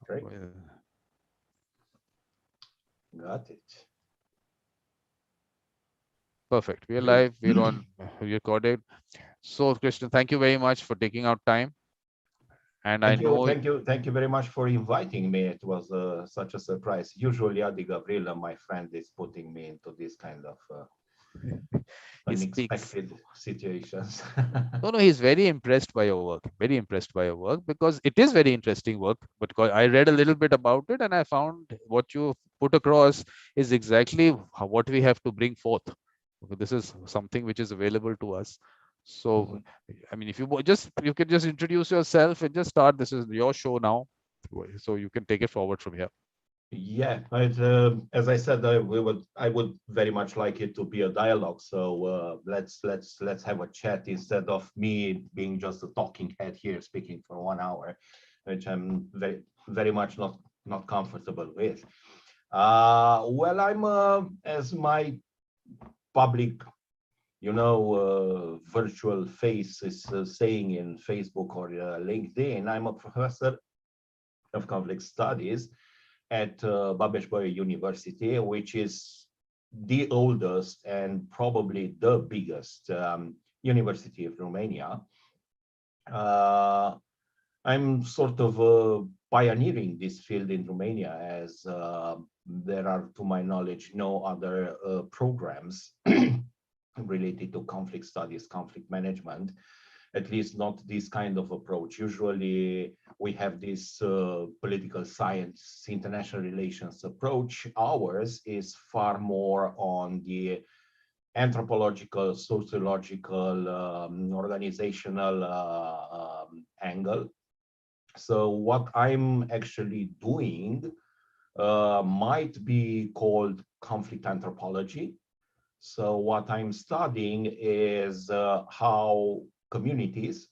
Great. Got it. Perfect. We're Great. live. We're on recorded. So, Krishna, thank you very much for taking out time. And I Thank you, know, thank you very much for inviting me. It was such a surprise. Usually, Adi Gavrila, my friend, is putting me into this kind of he speaks. unexpected situations. No, no, he's very impressed by your work. Very impressed by your work because it is very interesting work. But I read a little bit about it and I found what you put across is exactly what we have to bring forth. Okay, this is something which is available to us. So, Mhm. I mean, if you you can just introduce yourself and just start. This is your show now, so you can take it forward from here. Yeah, as I said, I would very much like it to be a dialogue. So let's have a chat instead of me being just a talking head here speaking for 1 hour, which I'm very much not comfortable with. Well, I'm as my public, virtual face is saying in Facebook or LinkedIn. I'm a professor of conflict studies at Babes-Bolyai University, which is the oldest and probably the biggest university of Romania. Uh, I'm sort of pioneering this field in Romania, as there are, to my knowledge, no other programs related to conflict studies, conflict management, at least not this kind of approach. Usually we have this political science, international relations approach. Ours is far more on the anthropological, sociological, organizational angle. So what I'm actually doing might be called conflict anthropology. So what I'm studying is how communities,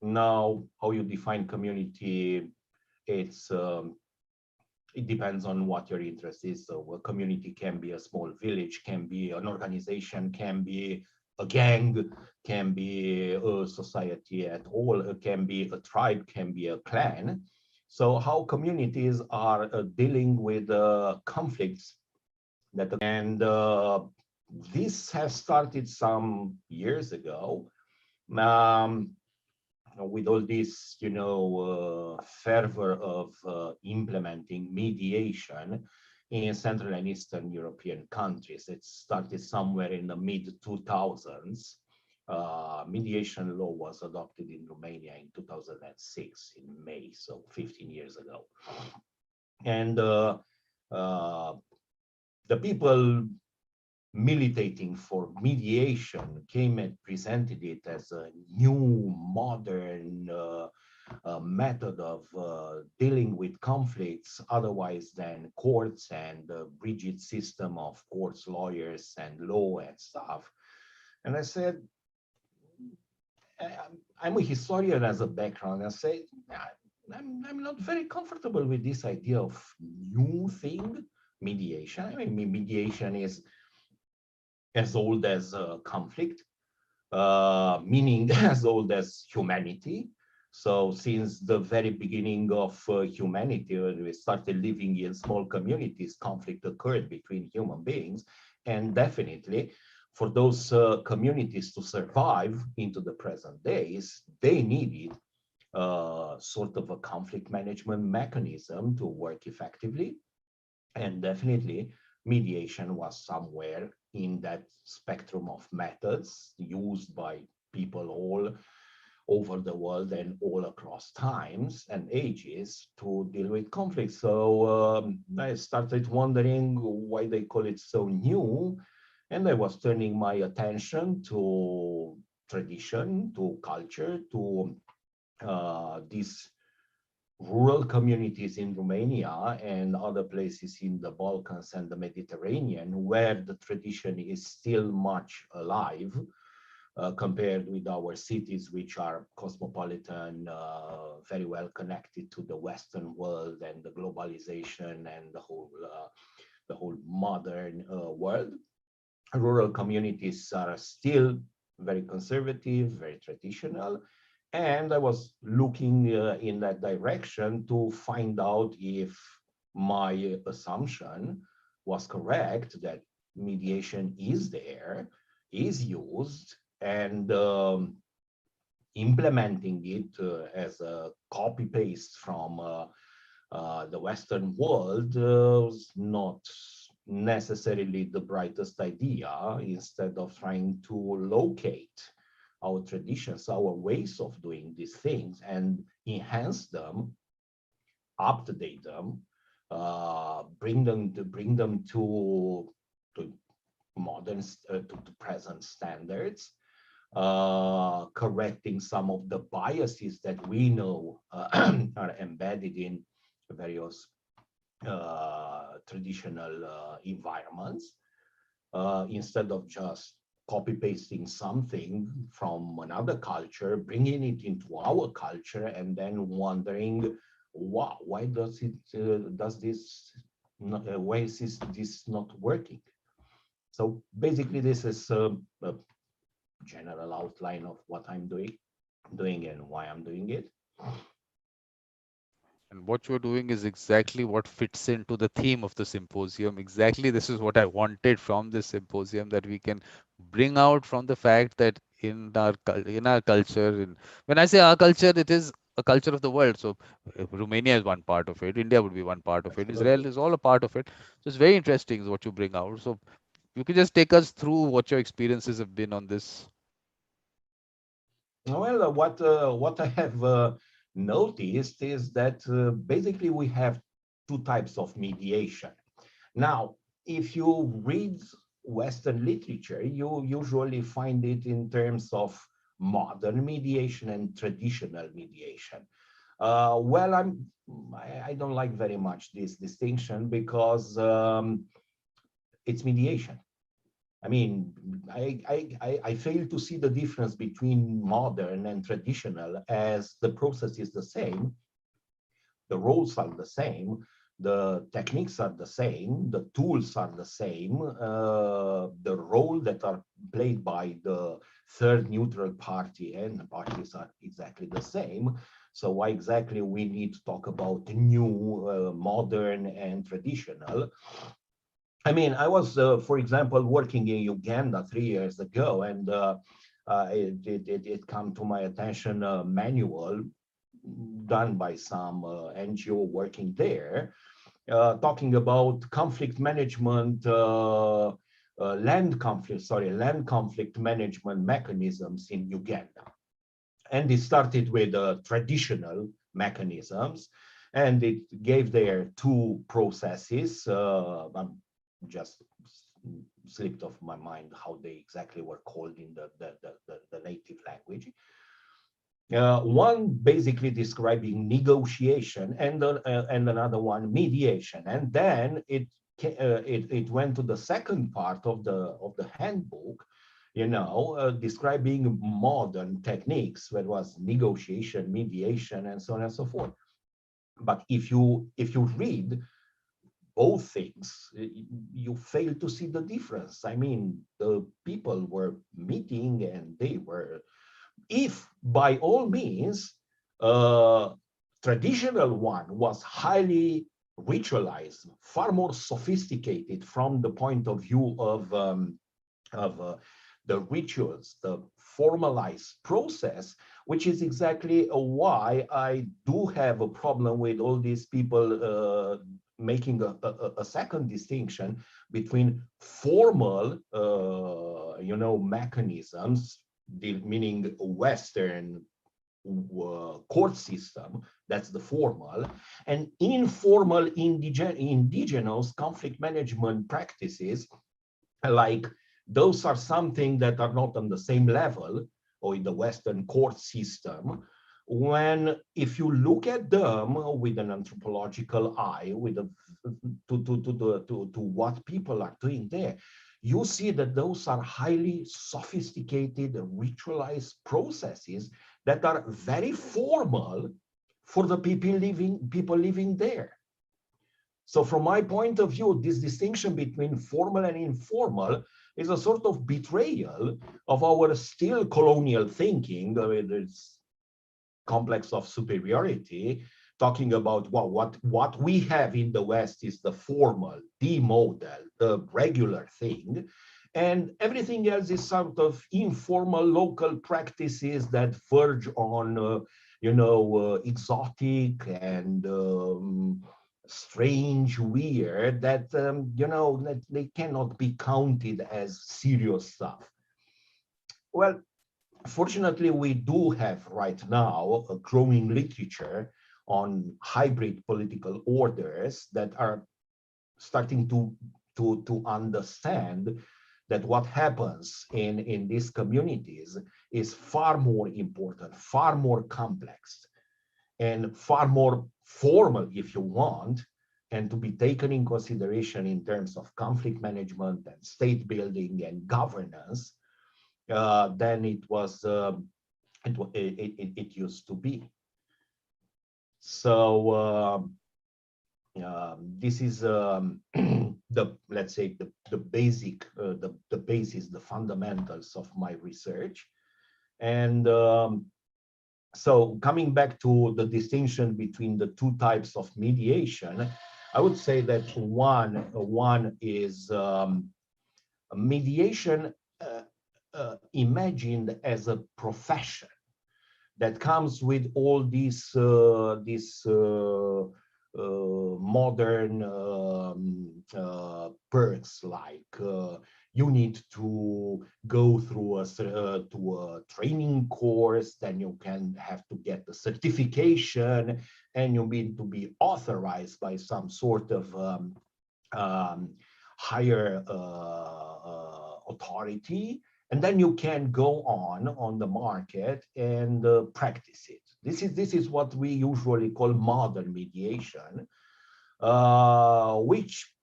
now how you define community, it's it depends on what your interest is. So a community can be a small village, can be an organization, can be a gang, can be a society at all, can be a tribe, can be a clan. So how communities are dealing with conflicts that, and this has started some years ago. Um, with all this, fervor of implementing mediation in Central and Eastern European countries. It started somewhere in the mid 2000s. Mediation law was adopted in Romania in 2006 in May, so 15 years ago. And uh, the people militating for mediation came and presented it as a new modern method of dealing with conflicts otherwise than courts and the rigid system of courts, lawyers, and law and stuff. And I said, I'm a historian as a background. I say, I'm not very comfortable with this idea of new thing, mediation. I mean, mediation is as old as conflict, meaning as old as humanity. So since the very beginning of humanity, when we started living in small communities, conflict occurred between human beings. And definitely for those communities to survive into the present days, they needed sort of a conflict management mechanism to work effectively. And definitely mediation was somewhere in that spectrum of methods used by people all over the world and all across times and ages to deal with conflict. So I started wondering why they call it so new. And I was turning my attention to tradition, to culture, to these rural communities in Romania and other places in the Balkans and the Mediterranean, where the tradition is still much alive compared with our cities, which are cosmopolitan, very well connected to the Western world and the globalization and the whole modern world. Rural communities are still very conservative, very traditional, And I was looking in that direction to find out if my assumption was correct, that mediation is there, is used, and implementing it as a copy paste from the Western world was not necessarily the brightest idea. Instead of trying to locate our traditions, our ways of doing these things, and enhance them, update them, bring them to modern to present standards, correcting some of the biases that we know are embedded in various traditional environments, instead of just copy pasting something from another culture, bringing it into our culture, and then wondering, wow, why does this why is this not working? So basically, this is a general outline of what I'm doing and why I'm doing it. And what you're doing is exactly what fits into the theme of the symposium. Exactly, this is what I wanted from this symposium, that we can bring out from the fact that in our culture, when I say our culture, it is a culture of the world. So Romania is one part of it, India would be one part of it, Israel Absolutely. is all a part of it. So it's very interesting what you bring out. So you can just take us through what your experiences have been on this. Well, what I have noticed is that basically we have two types of mediation. Now, if you read Western literature, you usually find it in terms of modern mediation and traditional mediation. Well, I don't like very much this distinction, because it's mediation. I mean, I fail to see the difference between modern and traditional, as the process is the same, the roles are the same, the techniques are the same, the tools are the same, the role that are played by the third neutral party and the parties are exactly the same. So why exactly we need to talk about new, modern and traditional? I mean, I was, for example, working in Uganda 3 years ago, and it come to my attention a manual done by some NGO working there, talking about conflict management, land conflict management mechanisms in Uganda. And it started with traditional mechanisms, and it gave there two processes. I'm just slipped off my mind how they exactly were called in the native language. One basically describing negotiation, and another one mediation, and then it went to the second part of the handbook, describing modern techniques, where was negotiation, mediation, and so on and so forth. But if you read both things, you fail to see the difference. I mean, the people were meeting, and they were, if by all means, traditional one was highly ritualized, far more sophisticated from the point of view of the rituals, the formalized process, which is exactly why I do have a problem with all these people making a second distinction between formal, mechanisms, meaning Western court system, that's the formal, and informal indigenous conflict management practices, like those are something that are not on the same level or in the Western court system. When, if you look at them with an anthropological eye, with to what people are doing there, you see that those are highly sophisticated, ritualized processes that are very formal for the people living there. So from my point of view, this distinction between formal and informal is a sort of betrayal of our still colonial thinking. complex of superiority, talking about, well, what we have in the West is the formal, the model, the regular thing, and everything else is sort of informal local practices that verge on, exotic and strange, weird, that, that they cannot be counted as serious stuff. Well, fortunately, we do have right now a growing literature on hybrid political orders that are starting to understand that what happens in these communities is far more important, far more complex, and far more formal, if you want, and to be taken in consideration in terms of conflict management and state building and governance than it was it used to be. So this is let's say the basic the basis, the fundamentals of my research. And so coming back to the distinction between the two types of mediation, I would say that one is mediation imagined as a profession that comes with all these modern perks, like you need to go through a training course, then you can have to get the certification, and you need to be authorized by some sort of higher authority, and then you can go on the market and practice it. This is what we usually call modern mediation, which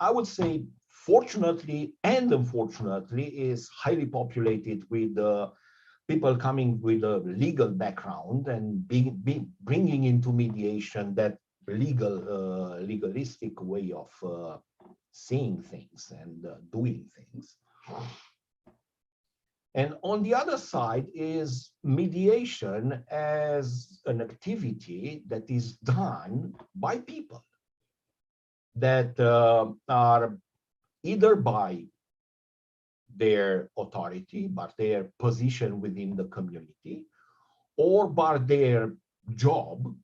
I would say, fortunately and unfortunately, is highly populated with people coming with a legal background and bringing into mediation that legalistic way of seeing things and doing things. And on the other side is mediation as an activity that is done by people that are either by their authority, by their position within the community, or by their job,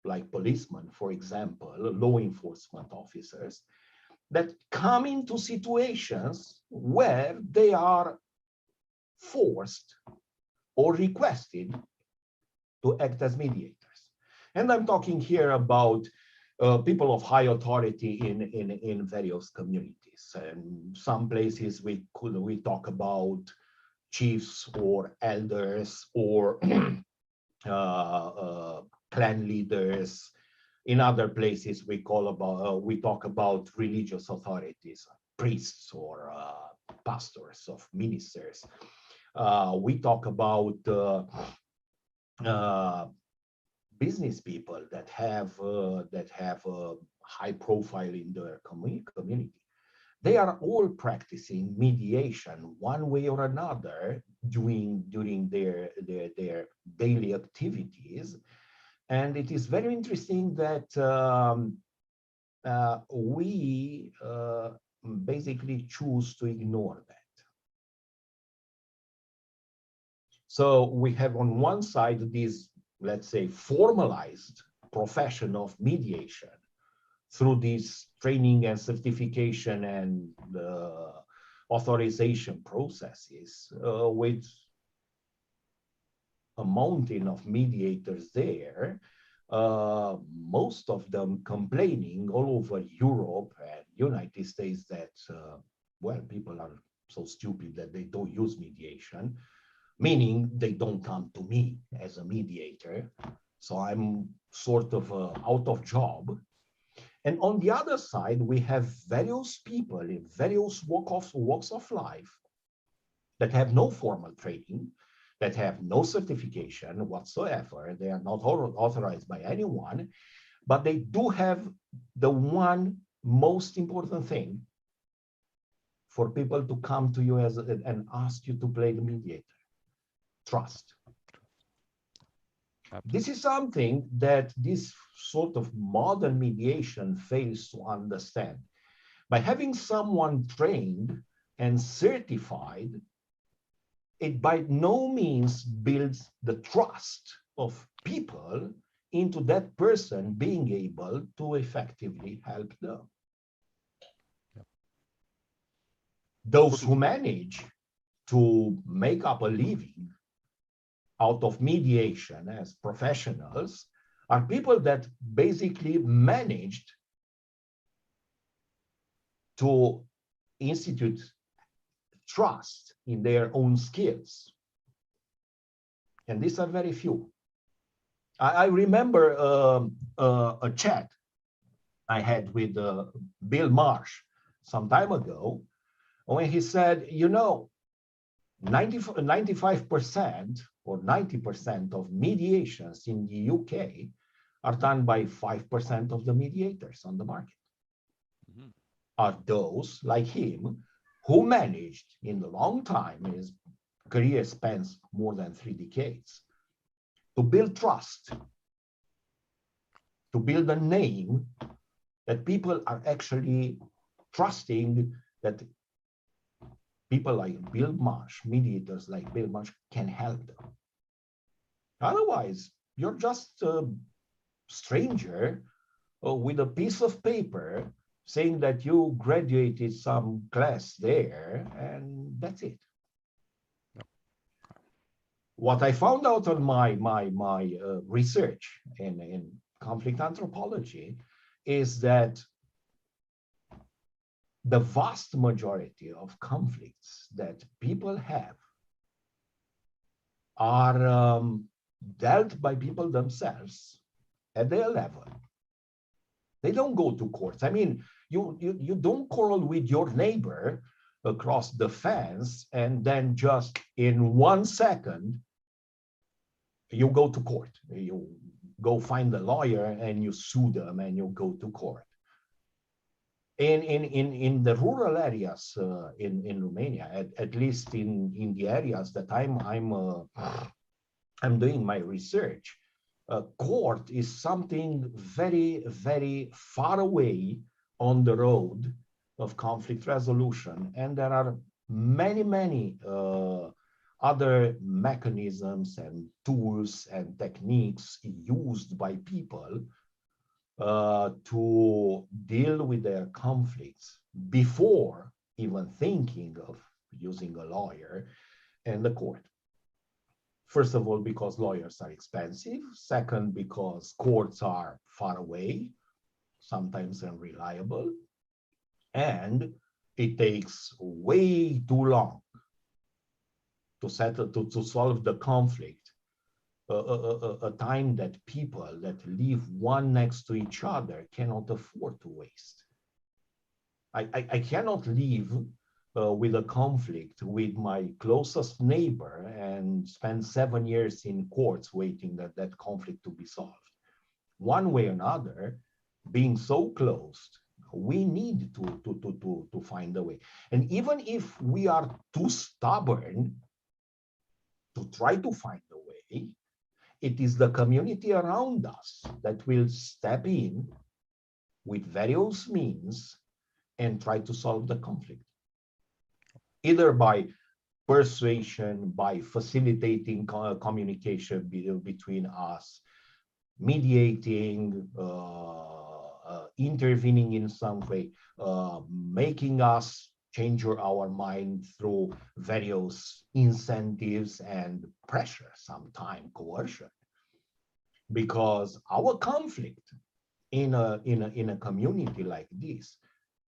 like policemen, for example, law enforcement officers, that come into situations where they are forced or requested to act as mediators. And I'm talking here about people of high authority in various communities. And some places we talk about chiefs or elders or clan leaders. In other places we talk about religious authorities, priests or pastors of ministers. We talk about business people that have a high profile in their community. They are all practicing mediation one way or another during their daily activities, and it is very interesting that we basically choose to ignore that. So we have on one side this, let's say, formalized profession of mediation through this training and certification and authorization processes, with a mountain of mediators there, most of them complaining all over Europe and United States that, well, people are so stupid that they don't use mediation, meaning they don't come to me as a mediator. So I'm sort of out of job. And on the other side, we have various people in various walks of life that have no formal training, that have no certification whatsoever. They are not authorized by anyone, but they do have the one most important thing for people to come to you and ask you to play the mediator: trust. This is something that this sort of modern mediation fails to understand. By having someone trained and certified, it by no means builds the trust of people into that person being able to effectively help them. Those who manage to make up a living out of mediation as professionals are people that basically managed to institute trust in their own skills. And these are very few. I remember a chat I had with Bill Marsh some time ago when he said, you know, 95% or 90% of mediations in the UK are done by 5% of the mediators on the market. Mm-hmm. Are those like him who managed in the long time, his career spans more than 3 decades, to build trust, to build a name that people are actually trusting that people like Bill Marsh, mediators like Bill Marsh, can help them. Otherwise, you're just a stranger with a piece of paper saying that you graduated some class there, and that's it. What I found out on my research in conflict anthropology is that the vast majority of conflicts that people have are dealt by people themselves at their level. They don't go to courts. I mean, you don't quarrel with your neighbor across the fence and then just in 1 second, you go to court. You go find a lawyer and you sue them and you go to court. In the rural areas in Romania, at least in the areas that I'm doing my research, court is something very, very far away on the road of conflict resolution, and there are many other mechanisms and tools and techniques used by people to deal with their conflicts before even thinking of using a lawyer and the court. First of all, because lawyers are expensive. Second, because courts are far away, sometimes unreliable. And it takes way too long to settle, to solve the conflict. A time that people that live one next to each other cannot afford to waste. I cannot live with a conflict with my closest neighbor and spend 7 years in courts waiting that conflict to be solved. One way or another, being so close, we need to find a way. And even if we are too stubborn to try to find a way, it is the community around us that will step in with various means and try to solve the conflict. Either by persuasion, by facilitating communication between us, mediating, intervening in some way, making us change our mind through various incentives and pressure, sometimes coercion. Because our conflict in a community like this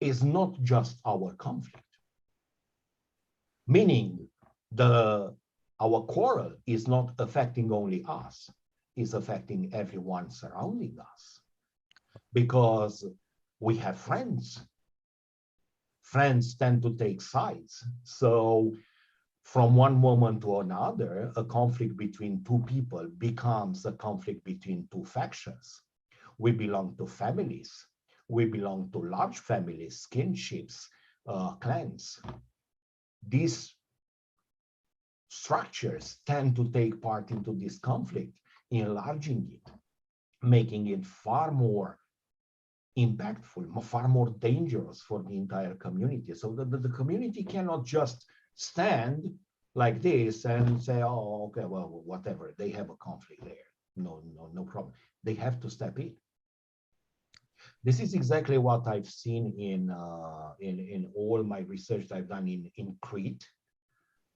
is not just our conflict. Meaning our quarrel is not affecting only us, it's affecting everyone surrounding us. Because we have friends. Friends tend to take sides. So from one moment to another, a conflict between two people becomes a conflict between two factions. We belong to families. We belong to large families, kinships, clans. These structures tend to take part into this conflict, enlarging it, making it far more impactful, far more dangerous for the entire community. So the community cannot just stand like this and say, oh, okay, well, whatever, they have a conflict there. No problem. They have to step in. This is exactly what I've seen in all my research that I've done in Crete,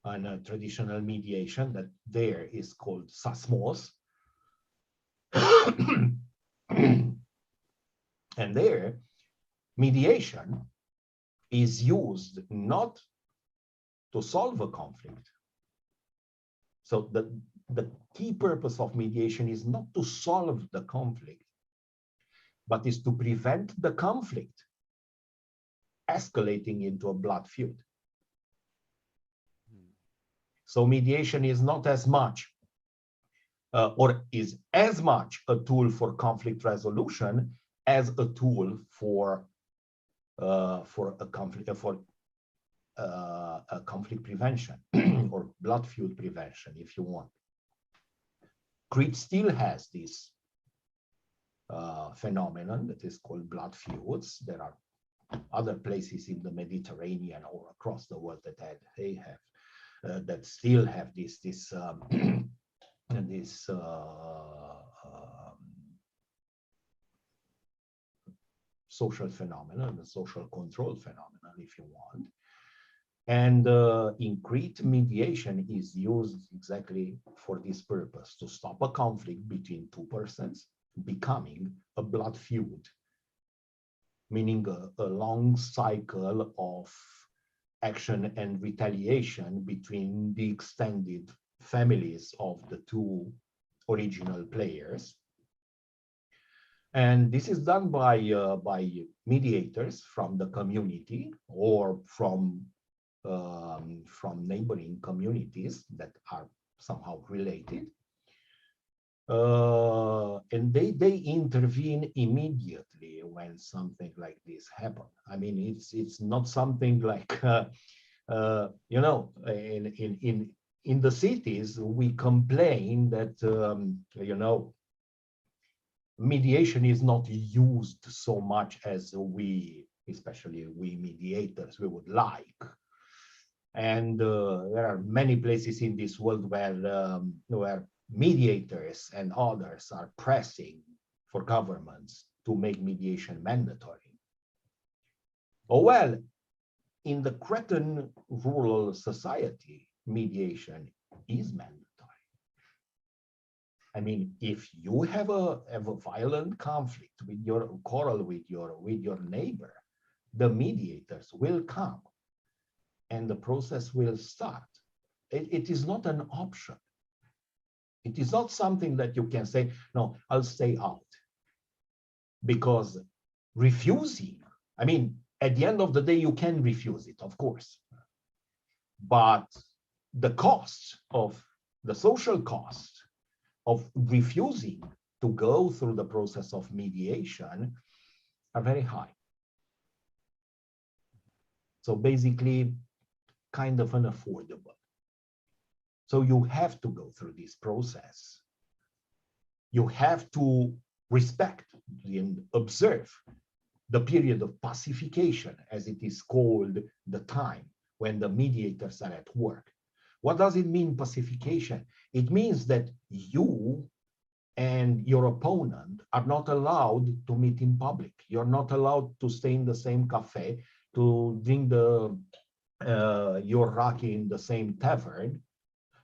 on a traditional mediation that there is called sasmos. And there, mediation is used not to solve a conflict. So the key purpose of mediation is not to solve the conflict, but is to prevent the conflict escalating into a blood feud. So mediation is not as much, or is as much a tool for conflict resolution as a tool for a conflict prevention or blood feud prevention, if you want. Crete still has this phenomenon that is called blood feuds. There are other places in the Mediterranean or across the world that they have that still have this social phenomenon, the social control phenomenon, if you want. And in Crete, mediation is used exactly for this purpose, to stop a conflict between two persons becoming a blood feud, meaning a long cycle of action and retaliation between the extended families of the two original players. And this is done by mediators from the community or from neighboring communities that are somehow related. And they intervene immediately when something like this happens. I mean, it's not something like you know, in the cities we complain that you know, mediation is not used so much as we, especially we mediators, we would like. And there are many places in this world where mediators and others are pressing for governments to make mediation mandatory. Oh, well, in the Cretan rural society, mediation is mandatory. I mean, if you have a violent conflict with your quarrel with your neighbor, the mediators will come and the process will start. It is not an option. It is not something that you can say, no, I'll stay out. Because refusing, I mean, at the end of the day, you can refuse it, of course. But the cost of the social cost of refusing to go through the process of mediation are very high. So basically, kind of unaffordable. So you have to go through this process. You have to respect and observe the period of pacification, as it is called, the time when the mediators are at work. What does it mean, pacification? It means that you and your opponent are not allowed to meet in public. You're not allowed to stay in the same cafe, to drink your raki in the same tavern.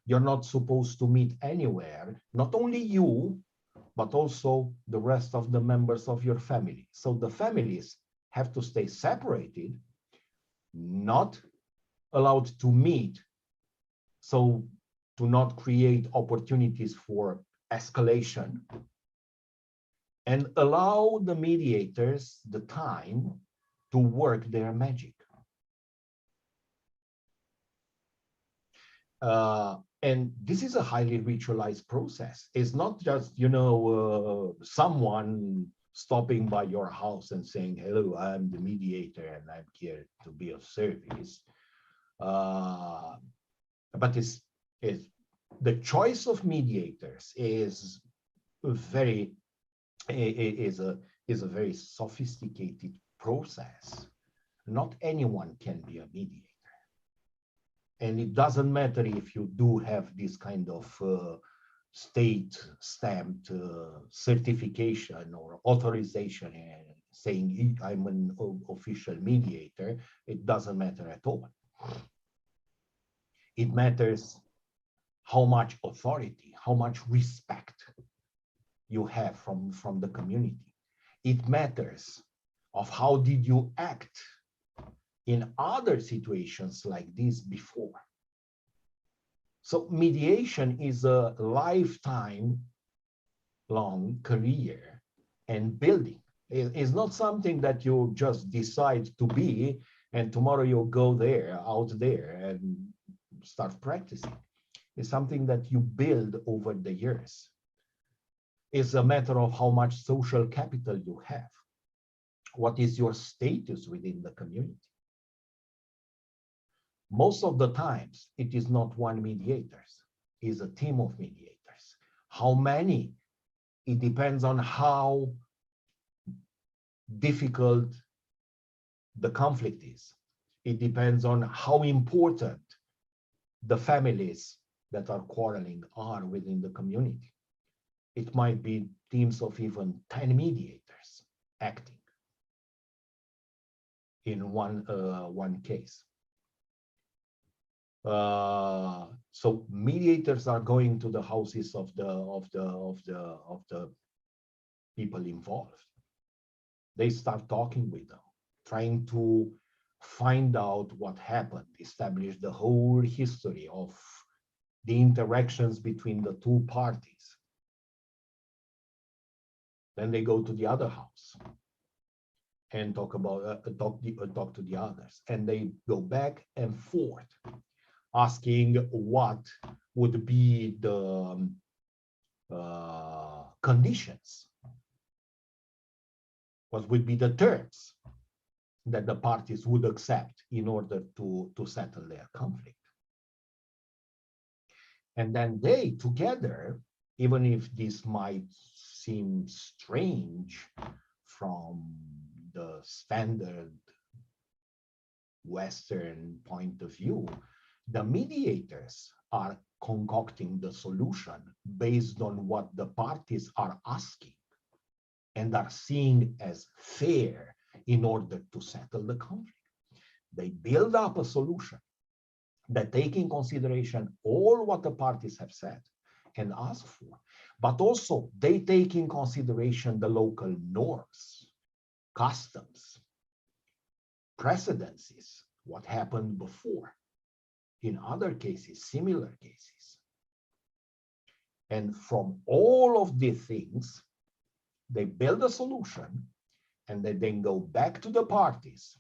You're not supposed to meet anywhere, not only you, but also the rest of the members of your family. So the families have to stay separated, not allowed to meet, so to not create opportunities for escalation, and allow the mediators the time to work their magic. And this is a highly ritualized process. It's not just, you know, someone stopping by your house and saying, hello, I'm the mediator and I'm here to be of service. But it's the choice of mediators is very is a very sophisticated process. Not anyone can be a mediator. And it doesn't matter if you do have this kind of state-stamped certification or authorization saying I'm an official mediator. It doesn't matter at all. It matters how much authority, how much respect you have from the community. It matters of how did you act in other situations like this before. So mediation is a lifetime long career and building. It's not something that you just decide to be and tomorrow you'll go there, out there and start practicing. It's something that you build over the years. It's a matter of how much social capital you have. What is your status within the community? Most of the times, it is not one mediator, it's a team of mediators. How many? It depends on how difficult the conflict is. It depends on how important the families that are quarreling are within the community. It might be teams of even 10 mediators acting in one case. So mediators are going to the houses of the people involved. They start talking with them, trying to find out what happened, establish the whole history of the interactions between the two parties. Then they go to the other house and talk to the others, and they go back and forth, asking what would be the conditions, what would be the terms that the parties would accept in order to settle their conflict. And then they together, even if this might seem strange from the standard Western point of view, the mediators are concocting the solution based on what the parties are asking and are seeing as fair in order to settle the conflict. They build up a solution that take in consideration all what the parties have said and ask for, but also they take in consideration the local norms, customs, precedences, what happened before, in other cases, similar cases. And from all of these things, they build a solution and they then go back to the parties,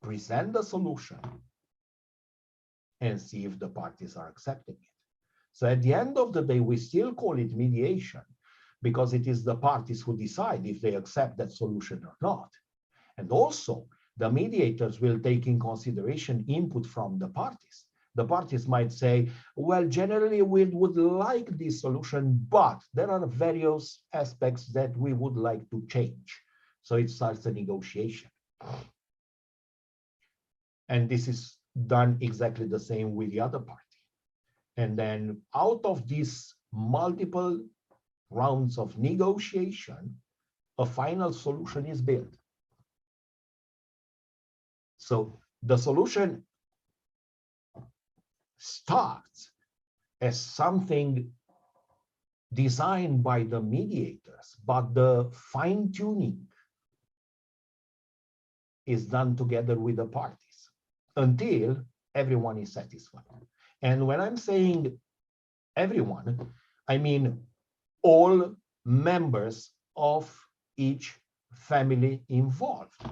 present the solution, and see if the parties are accepting it. So at the end of the day, we still call it mediation because it is the parties who decide if they accept that solution or not. And also, the mediators will take in consideration input from the parties. The parties might say, well, generally we would like this solution, but there are various aspects that we would like to change. So it starts a negotiation. And this is done exactly the same with the other party. And then out of these multiple rounds of negotiation, a final solution is built. So the solution starts as something designed by the mediators, but the fine-tuning is done together with the parties until everyone is satisfied. And when I'm saying everyone, I mean all members of each family involved.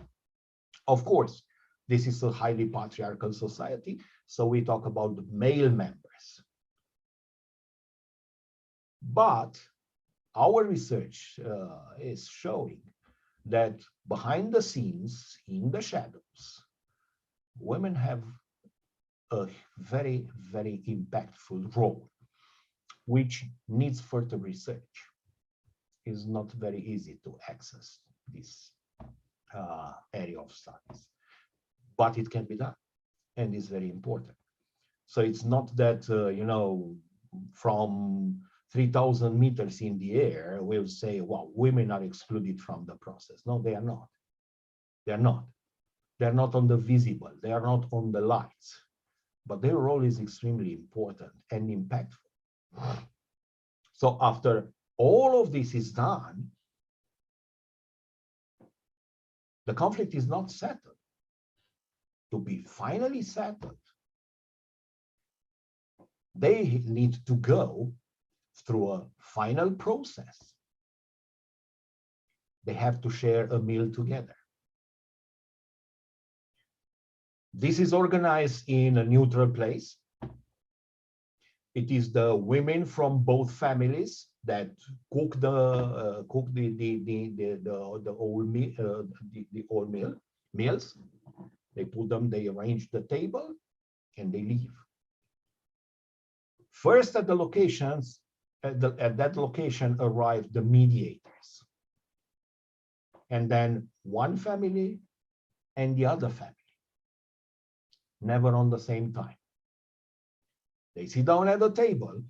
Of course, this is a highly patriarchal society, so we talk about the male members. But our research is showing that behind the scenes, in the shadows, women have a very, very impactful role, which needs further research. is not very easy to access this area of studies, but it can be done, and is very important. So it's not that, you know, from 3,000 meters in the air, we'll say, well, women are excluded from the process. No, they are not. They are not. They're not on the visible. They are not on the lights. But their role is extremely important and impactful. So after all of this is done, the conflict is not settled. To be finally settled, they need to go through a final process. They have to share a meal together. This is organized in a neutral place. It is the women from both families that cook the meals. They put them, they arrange the table, and they leave. First, at the locations, at that location arrive the mediators, and then one family and the other family, never on the same time. They sit down at the table.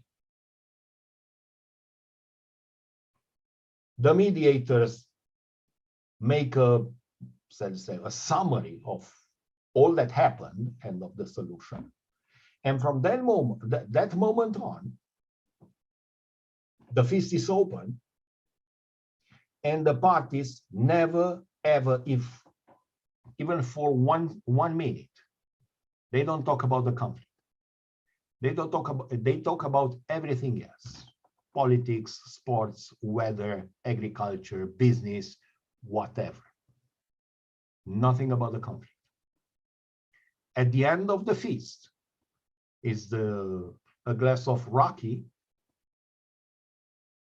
The mediators make a summary of all that happened and of the solution. And from that moment on, the feast is open, and the parties never, ever, even for one minute, they don't talk about the conflict. They talk about everything else: politics, sports, weather, agriculture, business, whatever. Nothing about the conflict. At the end of the feast is a glass of raki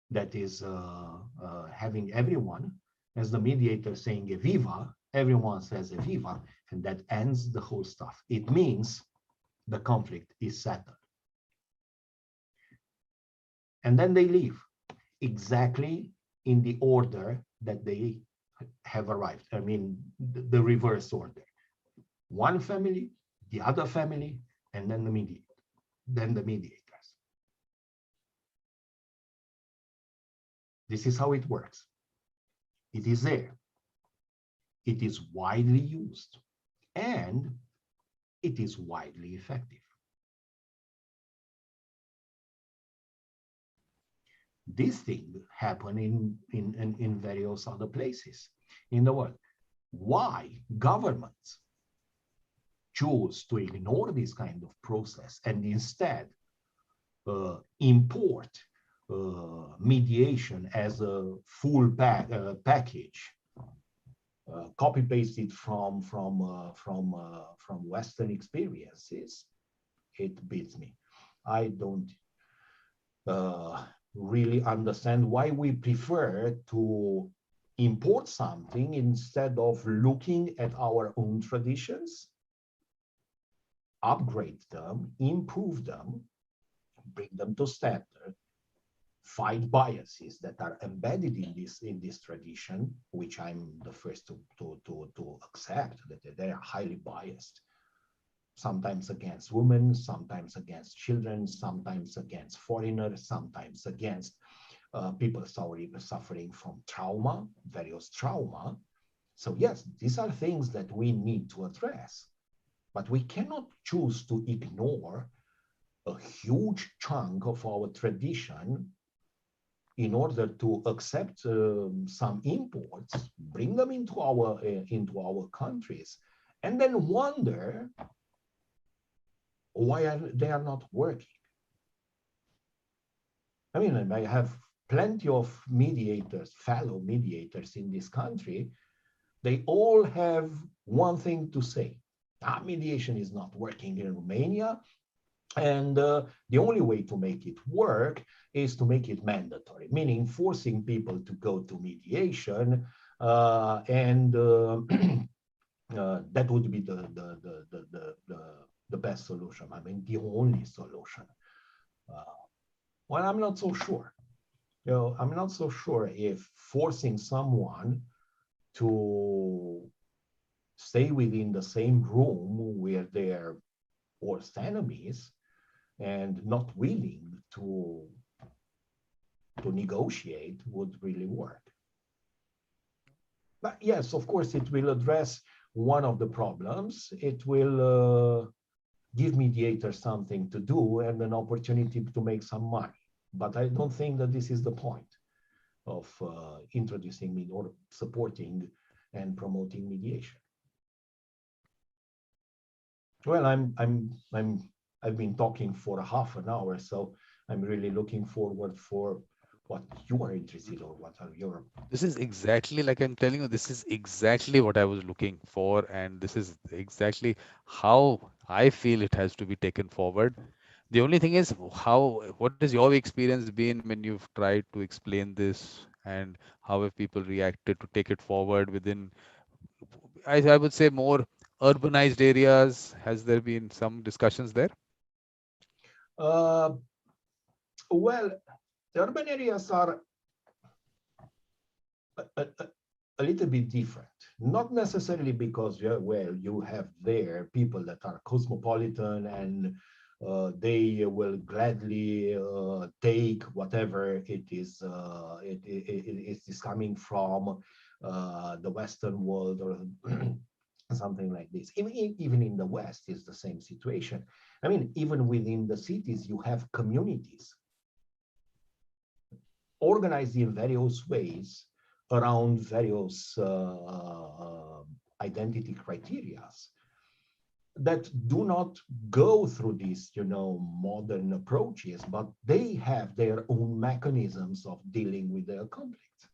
that is having everyone, as the mediator saying Eviva, everyone says Eviva, and that ends the whole stuff. It means the conflict is settled. And then they leave exactly in the order that they have arrived. I mean, the reverse order. One family, the other family, and then the mediators. This is how it works. It is there. It is widely used, and it is widely effective. This thing happened in various other places in the world. Why governments choose to ignore this kind of process and instead import mediation as a full package, copy-pasted from Western experiences, it beats me. I don't really understand why we prefer to import something instead of looking at our own traditions, upgrade them, improve them, bring them to standard, fight biases that are embedded in this tradition, which I'm the first to accept, that they are highly biased, sometimes against women, sometimes against children, sometimes against foreigners, sometimes against people suffering from trauma, various trauma. So yes, these are things that we need to address, but we cannot choose to ignore a huge chunk of our tradition in order to accept some imports, bring them into our countries, and then wonder why they are not working. I mean, I have plenty of mediators, fellow mediators in this country. They all have one thing to say: mediation is not working in Romania, and the only way to make it work is to make it mandatory, meaning forcing people to go to mediation, and that would be the best solution. I mean, the only solution. Well, I'm not so sure. I'm not so sure if forcing someone to stay within the same room where they're worst enemies and not willing to negotiate would really work. But yes, of course, it will address one of the problems. It will give mediators something to do and an opportunity to make some money. But I don't think that this is the point of introducing or supporting and promoting mediation. Well, I've been talking for half an hour, so I'm really looking forward for what you are interested or what are your. This is exactly, like I'm telling you, this is exactly what I was looking for, and this is exactly how I feel it has to be taken forward. The only thing is, what has your experience been when you've tried to explain this, and how have people reacted to take it forward within, I would say, more urbanized areas? Has there been some discussions there? Uh, well, the urban areas are a little bit different. Not necessarily because, yeah, well, you have there people that are cosmopolitan and they will gladly take whatever it is coming from the Western world or something like this. Even in the West is the same situation. I mean, even within the cities, you have communities organized in various ways around various identity criteria that do not go through these, modern approaches, but they have their own mechanisms of dealing with their conflicts.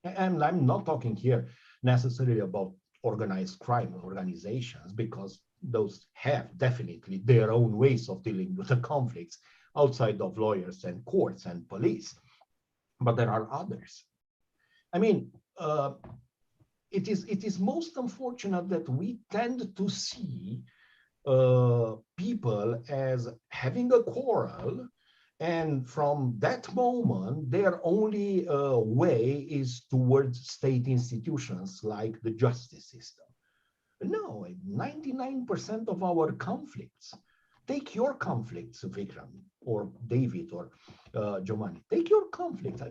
And I'm not talking here necessarily about organized crime organizations, because those have definitely their own ways of dealing with the conflicts outside of lawyers and courts and police. But there are others. I mean, it is most unfortunate that we tend to see people as having a quarrel, and from that moment, their only way is towards state institutions like the justice system. No, 99% of our conflicts, take your conflicts, Vikram, or David, or Giovanni, take your conflicts. I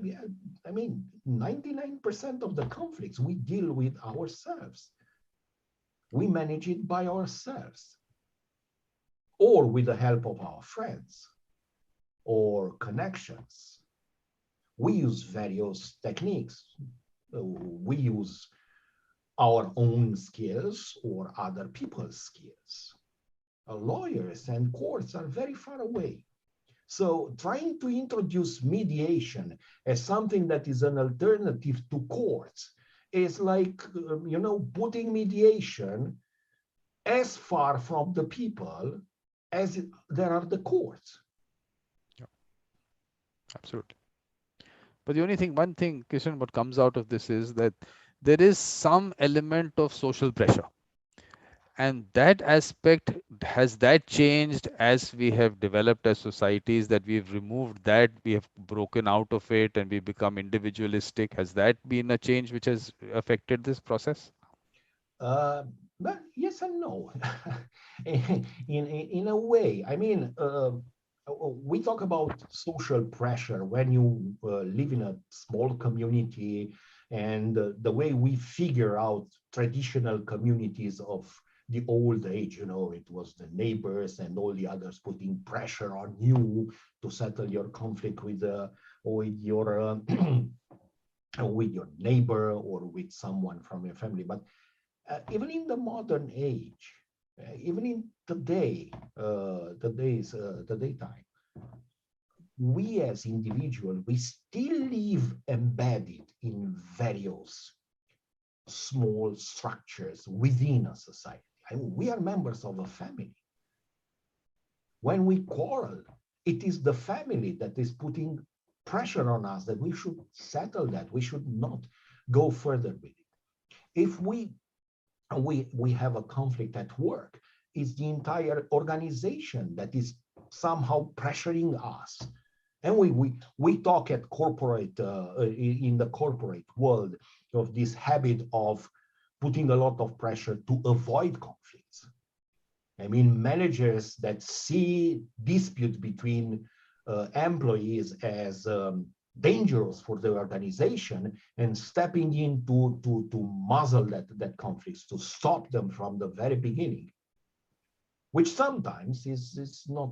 mean, 99% of the conflicts we deal with ourselves. We manage it by ourselves, or with the help of our friends or connections. We use various techniques. We use our own skills or other people's skills. Lawyers and courts are very far away. So trying to introduce mediation as something that is an alternative to courts is like, putting mediation as far from the people as there are the courts. Yeah, absolutely. But the only thing, one thing, Kishan, what comes out of this is that there is some element of social pressure. And that aspect, has that changed as we have developed as societies, that we've removed that, we have broken out of it and we become individualistic? Has that been a change which has affected this process? But yes and no. in a way, I mean, we talk about social pressure when you live in a small community, and the way we figure out traditional communities of the old age, it was the neighbors and all the others putting pressure on you to settle your conflict with your with your neighbor or with someone from your family. But even in the modern age, even in the daytime, we as individuals, we still live embedded in various small structures within a society. I mean, we are members of a family. When we quarrel, it is the family that is putting pressure on us that we should settle that. We should not go further with it. If we have a conflict at work, it's the entire organization that is somehow pressuring us And we talk at corporate, in the corporate world, of this habit of putting a lot of pressure to avoid conflicts. I mean, managers that see dispute between employees as dangerous for the organization and stepping in to muzzle that conflicts, to stop them from the very beginning, which sometimes is not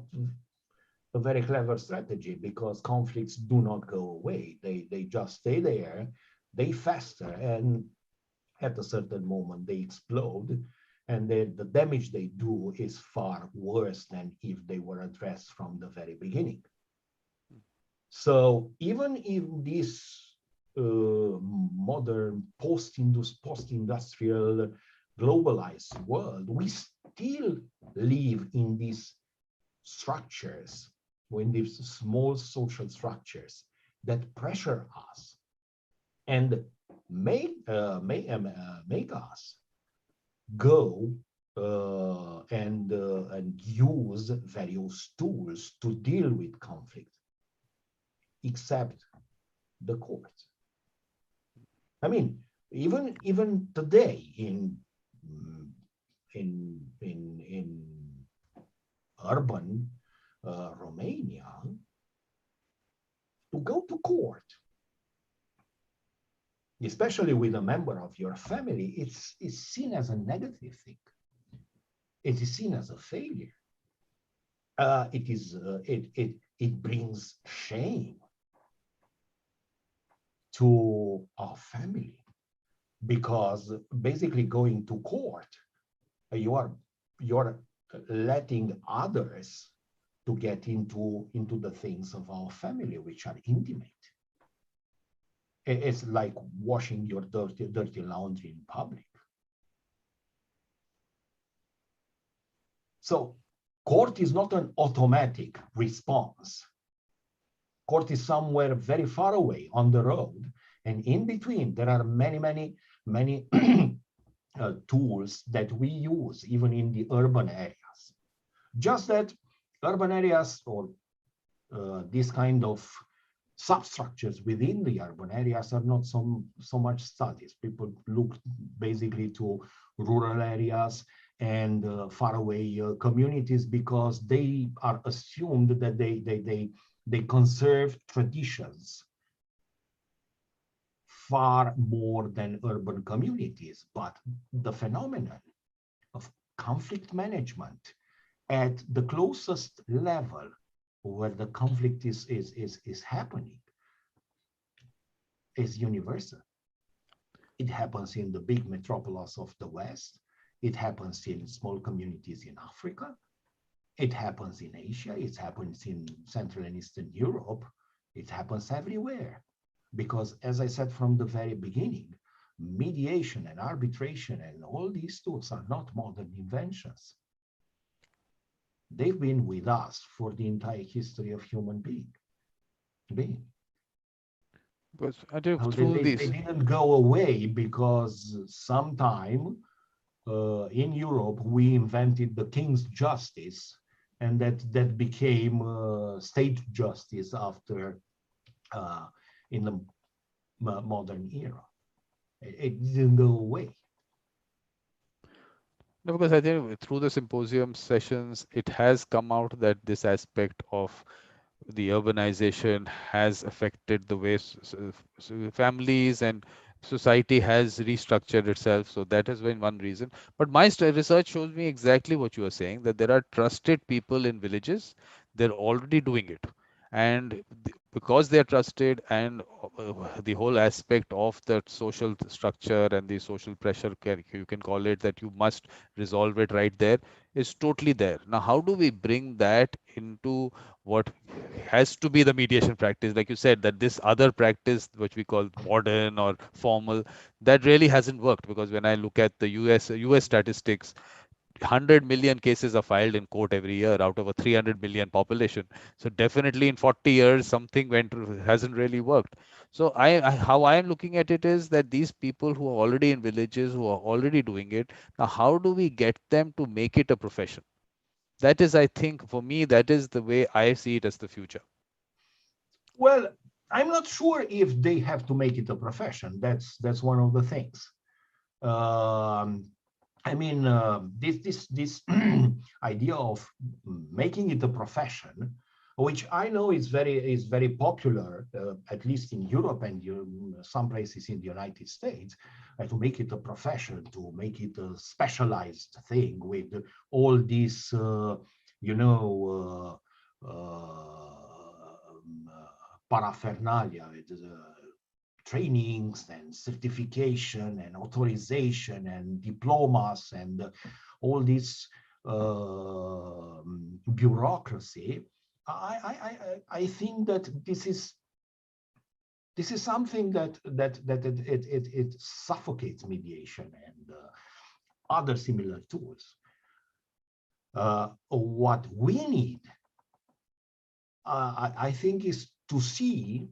a very clever strategy, because conflicts do not go away. They just stay there, they fester, and at a certain moment they explode, and the damage they do is far worse than if they were addressed from the very beginning. So even in this modern post-industrial globalized world, we still live in these structures, in these small social structures that pressure us and make us go and use various tools to deal with conflict, except the court. I mean, even today in urban Romania, to go to court, especially with a member of your family, it's seen as a negative thing. It is seen as a failure. It brings shame to our family, because basically going to court, you're letting others to get into the things of our family, which are intimate. It's like washing your dirty laundry in public. So court is not an automatic response. Court is somewhere very far away on the road, and in between there are many tools that we use even in the urban areas. Just that urban areas, or this kind of substructures within the urban areas, are not so much studied. People look basically to rural areas and faraway communities, because they are assumed that they conserve traditions far more than urban communities. But the phenomenon of conflict management at the closest level where the conflict is happening is universal. It happens in the big metropolis of the West. It happens in small communities in Africa. It happens in Asia. It happens in Central and Eastern Europe. It happens everywhere. Because, as I said from the very beginning, mediation and arbitration and all these tools are not modern inventions. They've been with us for the entire history of human being. Because they didn't go away because sometime in Europe we invented the king's justice, and that became state justice after in the modern era. It didn't go away. No, because I think through the symposium sessions, it has come out that this aspect of the urbanization has affected the way families and society has restructured itself. So that has been one reason. But my research shows me exactly what you are saying, that there are trusted people in villages. They're already doing it. And because they are trusted, and the whole aspect of the social structure and the social pressure, you can call it, that you must resolve it right there, is totally there. Now, how do we bring that into what has to be the mediation practice? Like you said, that this other practice, which we call modern or formal, that really hasn't worked, because when I look at the US statistics, 100 million cases are filed in court every year out of a 300 million population. So definitely in 40 years, something hasn't really worked. So how I am looking at it is that these people who are already in villages, who are already doing it, now how do we get them to make it a profession? That is, I think, for me, that is the way I see it as the future. Well, I'm not sure if they have to make it a profession. That's one of the things. I mean, this idea of making it a profession, which I know is very popular, at least in Europe and some places in the United States, to make it a profession, to make it a specialized thing with all these, paraphernalia, trainings and certification and authorization and diplomas and all this bureaucracy. I think that this is something that it suffocates mediation and other similar tools. What we need, I think, is to see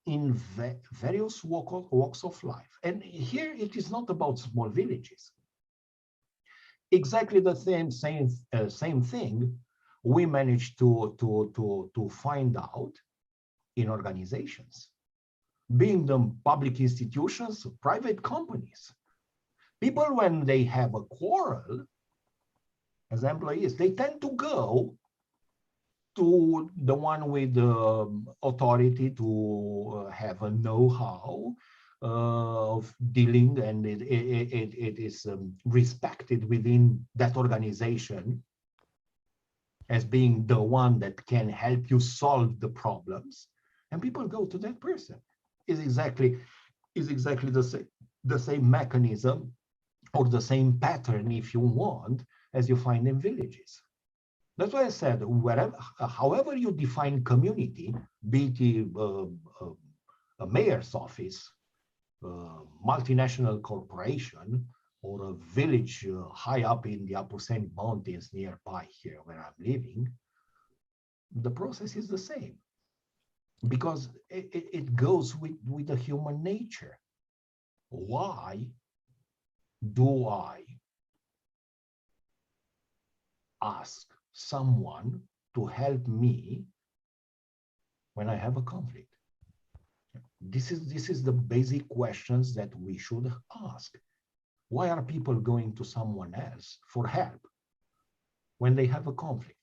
in various walks of life. And here it is not about small villages. Exactly the same thing we managed to find out in organizations, being them public institutions, private companies. People, when they have a quarrel as employees, they tend to go to the one with the authority to have a know-how of dealing, and it is respected within that organization as being the one that can help you solve the problems, and people go to that person. Is exactly the same mechanism or the same pattern, if you want, as you find in villages. That's why I said, however you define community, be it a mayor's office, a multinational corporation, or a village high up in the Upper Saint Mountains nearby here where I'm living, the process is the same, because it goes with the human nature. Why do I ask someone to help me when I have a conflict? This is the basic questions that we should ask. Why are people going to someone else for help when they have a conflict?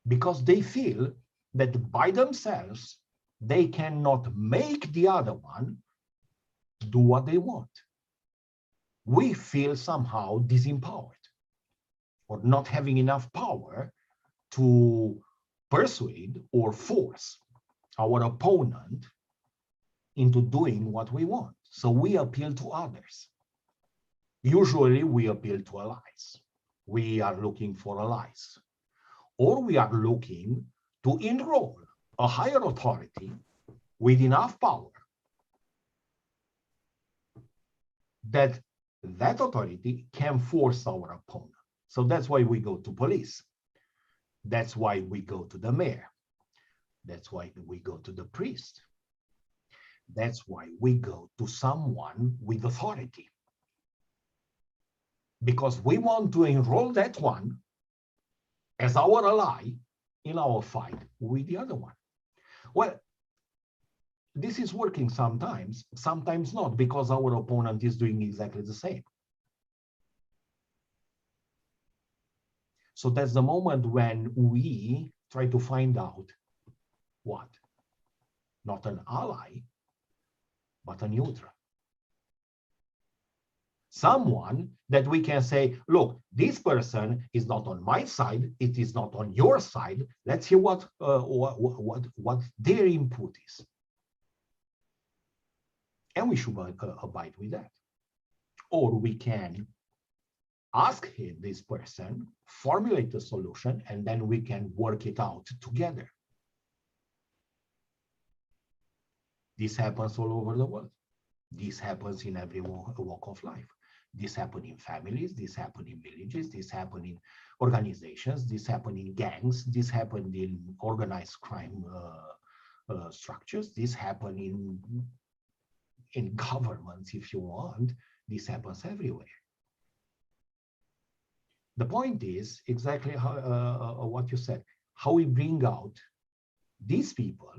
Because they feel that by themselves they cannot make the other one do what they want. We feel somehow disempowered, or not having enough power to persuade or force our opponent into doing what we want. So we appeal to others. Usually we appeal to allies. We are looking for allies. Or we are looking to enroll a higher authority with enough power that that authority can force our opponent. So that's why we go to police. That's why we go to the mayor. That's why we go to the priest. That's why we go to someone with authority. Because we want to enroll that one as our ally in our fight with the other one. Well, this is working sometimes, sometimes not, because our opponent is doing exactly the same. So that's the moment when we try to find out what? Not an ally, but a neutral. Someone that we can say, look, this person is not on my side, it is not on your side. Let's hear what their input is. And we should abide with that. Or we can ask this person, formulate a solution, and then we can work it out together. This happens all over the world. This happens in every walk of life. This happens in families, this happens in villages, this happens in organizations, this happens in gangs, this happens in organized crime structures, this happens in governments, if you want. This happens everywhere. The point is exactly how, what you said, how we bring out these people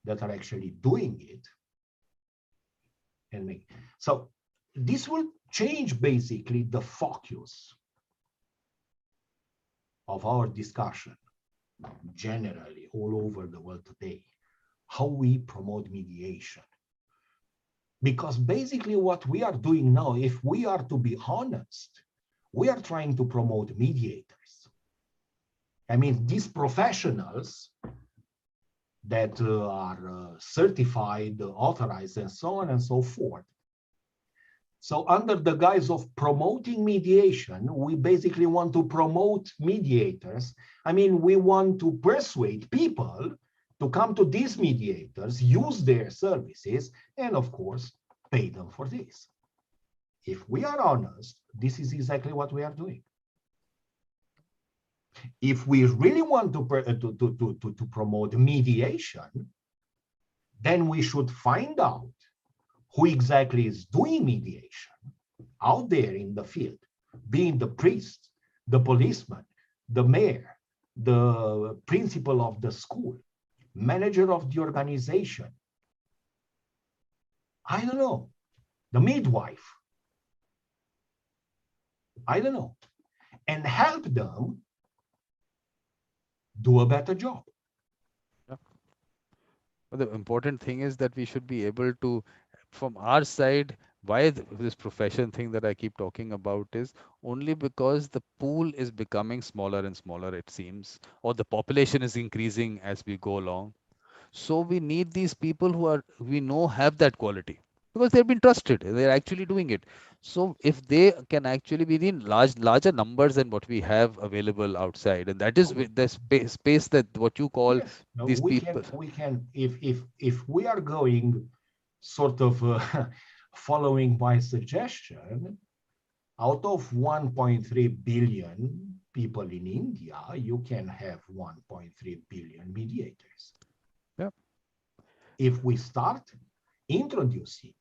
that are actually doing it and make. So this will change basically the focus of our discussion generally all over the world today, how we promote mediation. Because basically what we are doing now, if we are to be honest, we are trying to promote mediators. I mean, these professionals that are certified, authorized, and so on and so forth. So under the guise of promoting mediation, we basically want to promote mediators. I mean, we want to persuade people to come to these mediators, use their services, and of course, pay them for this. If we are honest, this is exactly what we are doing. If we really want to promote mediation, then we should find out who exactly is doing mediation out there in the field, being the priest, the policeman, the mayor, the principal of the school, manager of the organization, I don't know, the midwife, I don't know, and help them do a better job. Yeah. But the important thing is that we should be able to, from our side, why this profession thing that I keep talking about is only because the pool is becoming smaller and smaller, it seems, or the population is increasing as we go along. So we need these people who are, we know, have that quality because they've been trusted. They're actually doing it. So if they can actually be in larger numbers than what we have available outside, and that is the space that what you call Yes, no, these we people. can, if we are going sort of following my suggestion, out of 1.3 billion people in India, you can have 1.3 billion mediators. Yeah. If we start introducing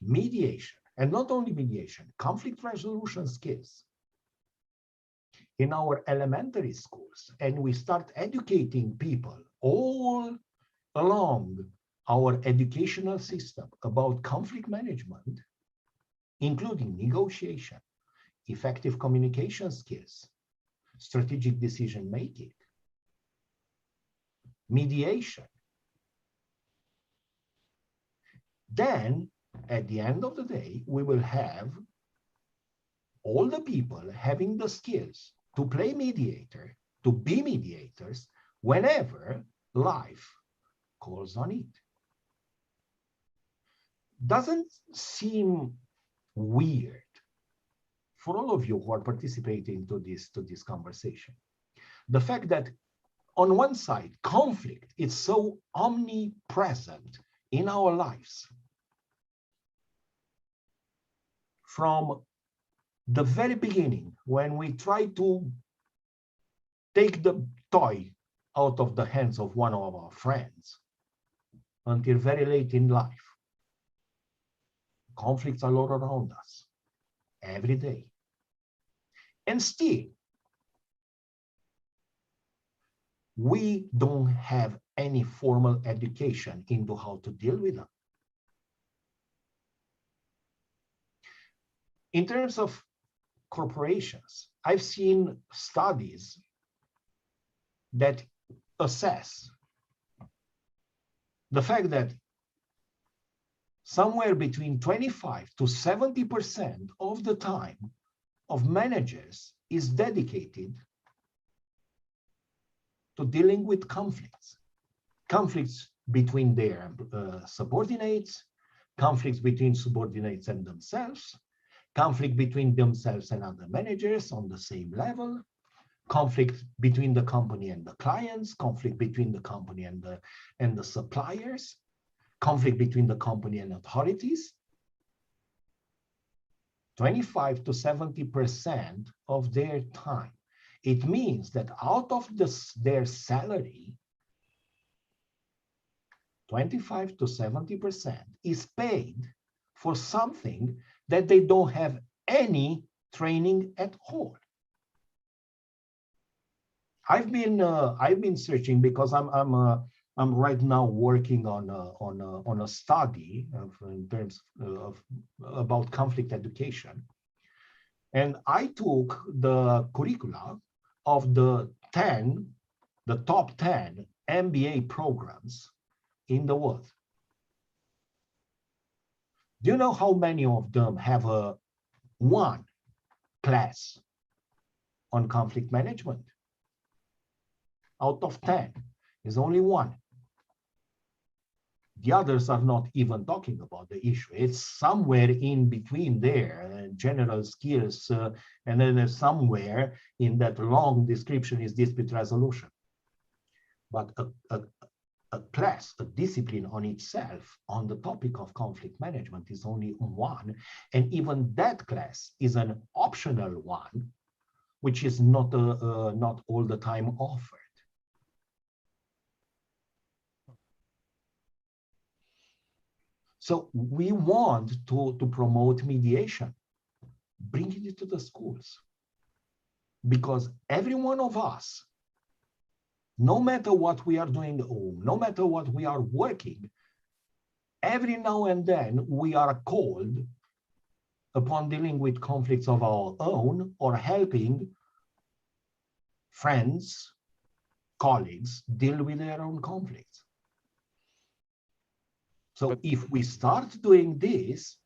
mediation, and not only mediation, conflict resolution skills in our elementary schools, and we start educating people all along our educational system about conflict management, including negotiation, effective communication skills, strategic decision making, mediation, then at the end of the day, we will have all the people having the skills to play mediator, to be mediators whenever life calls on it. Doesn't seem weird for all of you who are participating to this conversation, the fact that on one side, conflict is so omnipresent in our lives. From the very beginning, when we try to take the toy out of the hands of one of our friends, until very late in life, conflicts are all around us, every day. And still, we don't have any formal education into how to deal with them. In terms of corporations, I've seen studies that assess the fact that somewhere between 25 to 70% of the time of managers is dedicated to dealing with conflicts. Conflicts between their subordinates, conflicts between subordinates and themselves, conflict between themselves and other managers on the same level, conflict between the company and the clients, conflict between the company and the suppliers, conflict between the company and authorities. 25 to 70% of their time. It means that out of their salary, 25 to 70% is paid for something that they don't have any training at all. I've been searching because I'm right now working on a study in terms of about conflict education, and I took the curricula of the top 10 MBA programs in the world. Do you know how many of them have one class on conflict management? Out of 10, is only one. The others are not even talking about the issue. It's somewhere in between there, general skills, and then somewhere in that long description is dispute resolution. But a class, a discipline on itself on the topic of conflict management is only one. And even that class is an optional one, which is not all the time offered. So we want to promote mediation, bringing it to the schools. Because every one of us, no matter what we are doing at home, no matter what we are working, every now and then we are called upon dealing with conflicts of our own or helping friends, colleagues deal with their own conflicts. So if we start doing this,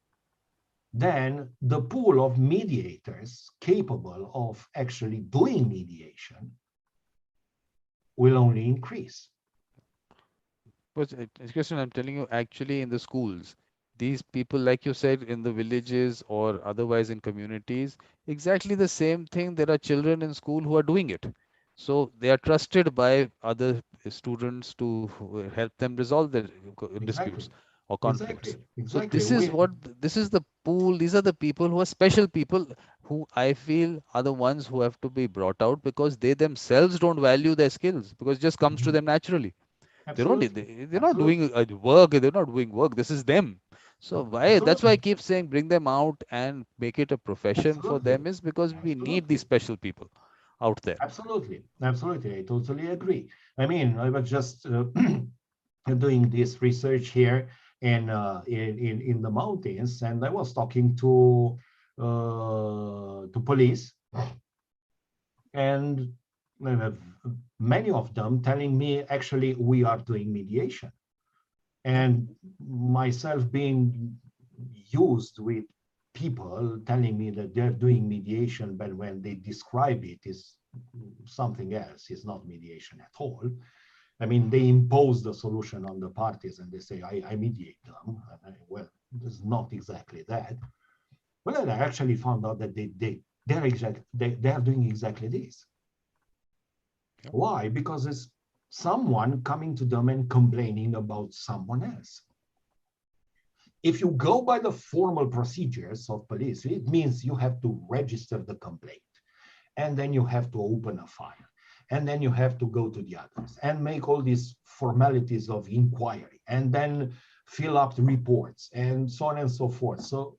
then the pool of mediators capable of actually doing mediation will only increase. But Christian, I'm telling you, actually in the schools, these people, like you said, in the villages or otherwise in communities, exactly the same thing. There are children in school who are doing it. So they are trusted by other students to help them resolve their disputes or conflicts. So this is this is the pool. These are the people who are special people who I feel are the ones who have to be brought out because they themselves don't value their skills because it just comes to them naturally. Absolutely. They're not doing work. They're not doing work. This is them. So why? That's why I keep saying bring them out and make it a profession for them is because we need these special people out there. Absolutely. Absolutely. I totally agree. I mean, I was just doing this research here in the mountains, and I was talking to police, and many of them telling me actually we are doing mediation, and myself being used with people telling me that they're doing mediation, but when they describe it is something else, it's not mediation at all. I mean, they impose the solution on the parties and they say, I mediate them. Well, it's not exactly that. Well, I actually found out that they are doing exactly this. Why? Because it's someone coming to them and complaining about someone else. If you go by the formal procedures of police, it means you have to register the complaint, and then you have to open a file, and then you have to go to the others and make all these formalities of inquiry, and then fill up the reports, and so on and so forth. So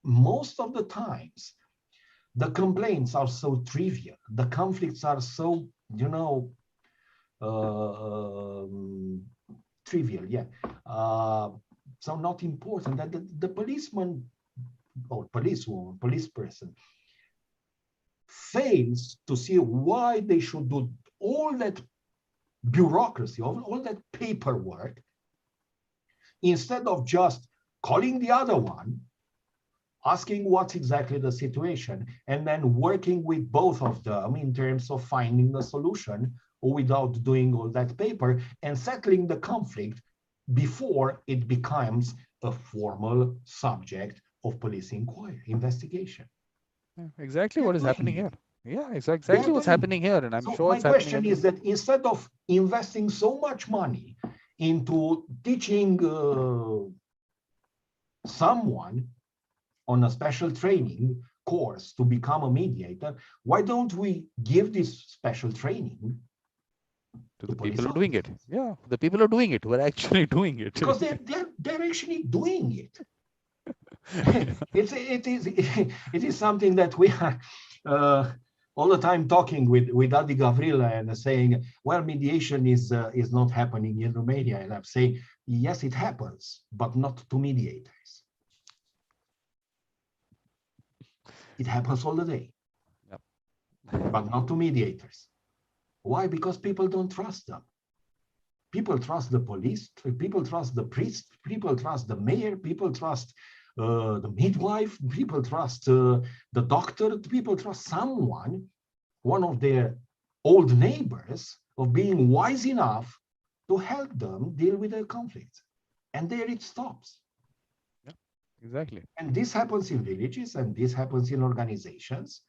most of the times, the complaints are so trivial, the conflicts are so, trivial, so not important, that the policeman or policewoman, police person fails to see why they should do all that bureaucracy, all that paperwork, instead of just calling the other one, asking what's exactly the situation, and then working with both of them in terms of finding the solution without doing all that paper and settling the conflict before it becomes a formal subject of police inquiry, investigation. Exactly what is happening here. Yeah, exactly what's happening here. And I'm sure my it's happening. My question is that instead of investing so much money into teaching someone on a special training course to become a mediator, why don't we give this special training to the people who are doing it? Yeah, the people who are doing it, who are actually doing it. Because they're actually doing it. It is something that we are all the time talking with Adi Gavrila and saying, well, mediation is not happening in Romania. And I'm saying, yes, it happens, but not to mediators. It happens all the day, Yep. but not to mediators. Why? Because people don't trust them. People trust the police, people trust the priest, people trust the mayor, people trust the midwife, people trust the doctor, people trust someone, one of their old neighbors, of being wise enough to help them deal with their conflicts. And there it stops. Yeah, exactly. And this happens in villages, and this happens in organizations,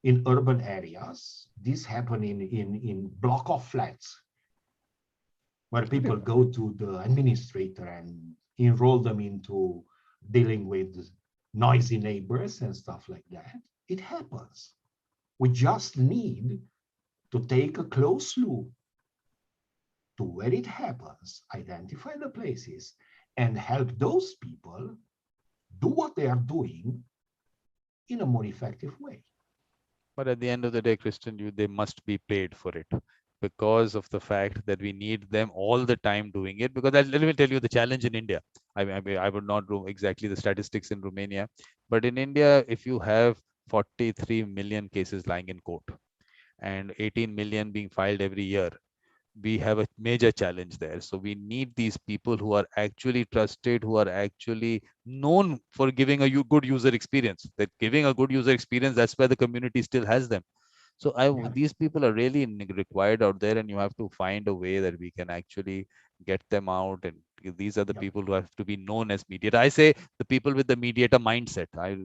in urban areas. This happens in block of flats, where people go to the administrator and enroll them into dealing with noisy neighbors and stuff like that. It happens. We just need to take a close look to where it happens, identify the places, and help those people do what they are doing in a more effective way. But at the end of the day, Christian, they must be paid for it, because of the fact that we need them all the time doing it. Because let me tell you the challenge in India. I would not know exactly the statistics in Romania, but in India, if you have 43 million cases lying in court and 18 million being filed every year, we have a major challenge there. So we need these people who are actually trusted, who are actually known for giving a good user experience. That giving a good user experience, that's where the community still has them. So these people are really required out there, and you have to find a way that we can actually get them out. And these are the people who have to be known as mediator. I say the people with the mediator mindset. I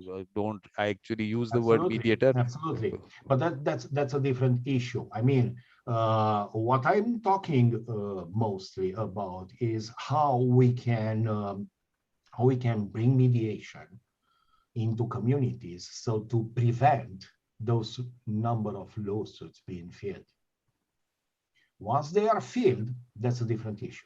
actually use the word mediator. Absolutely. But that's a different issue. I mean, what I'm talking mostly about is how we can bring mediation into communities, so to prevent those number of lawsuits being filed. Once they are filled, that's a different issue.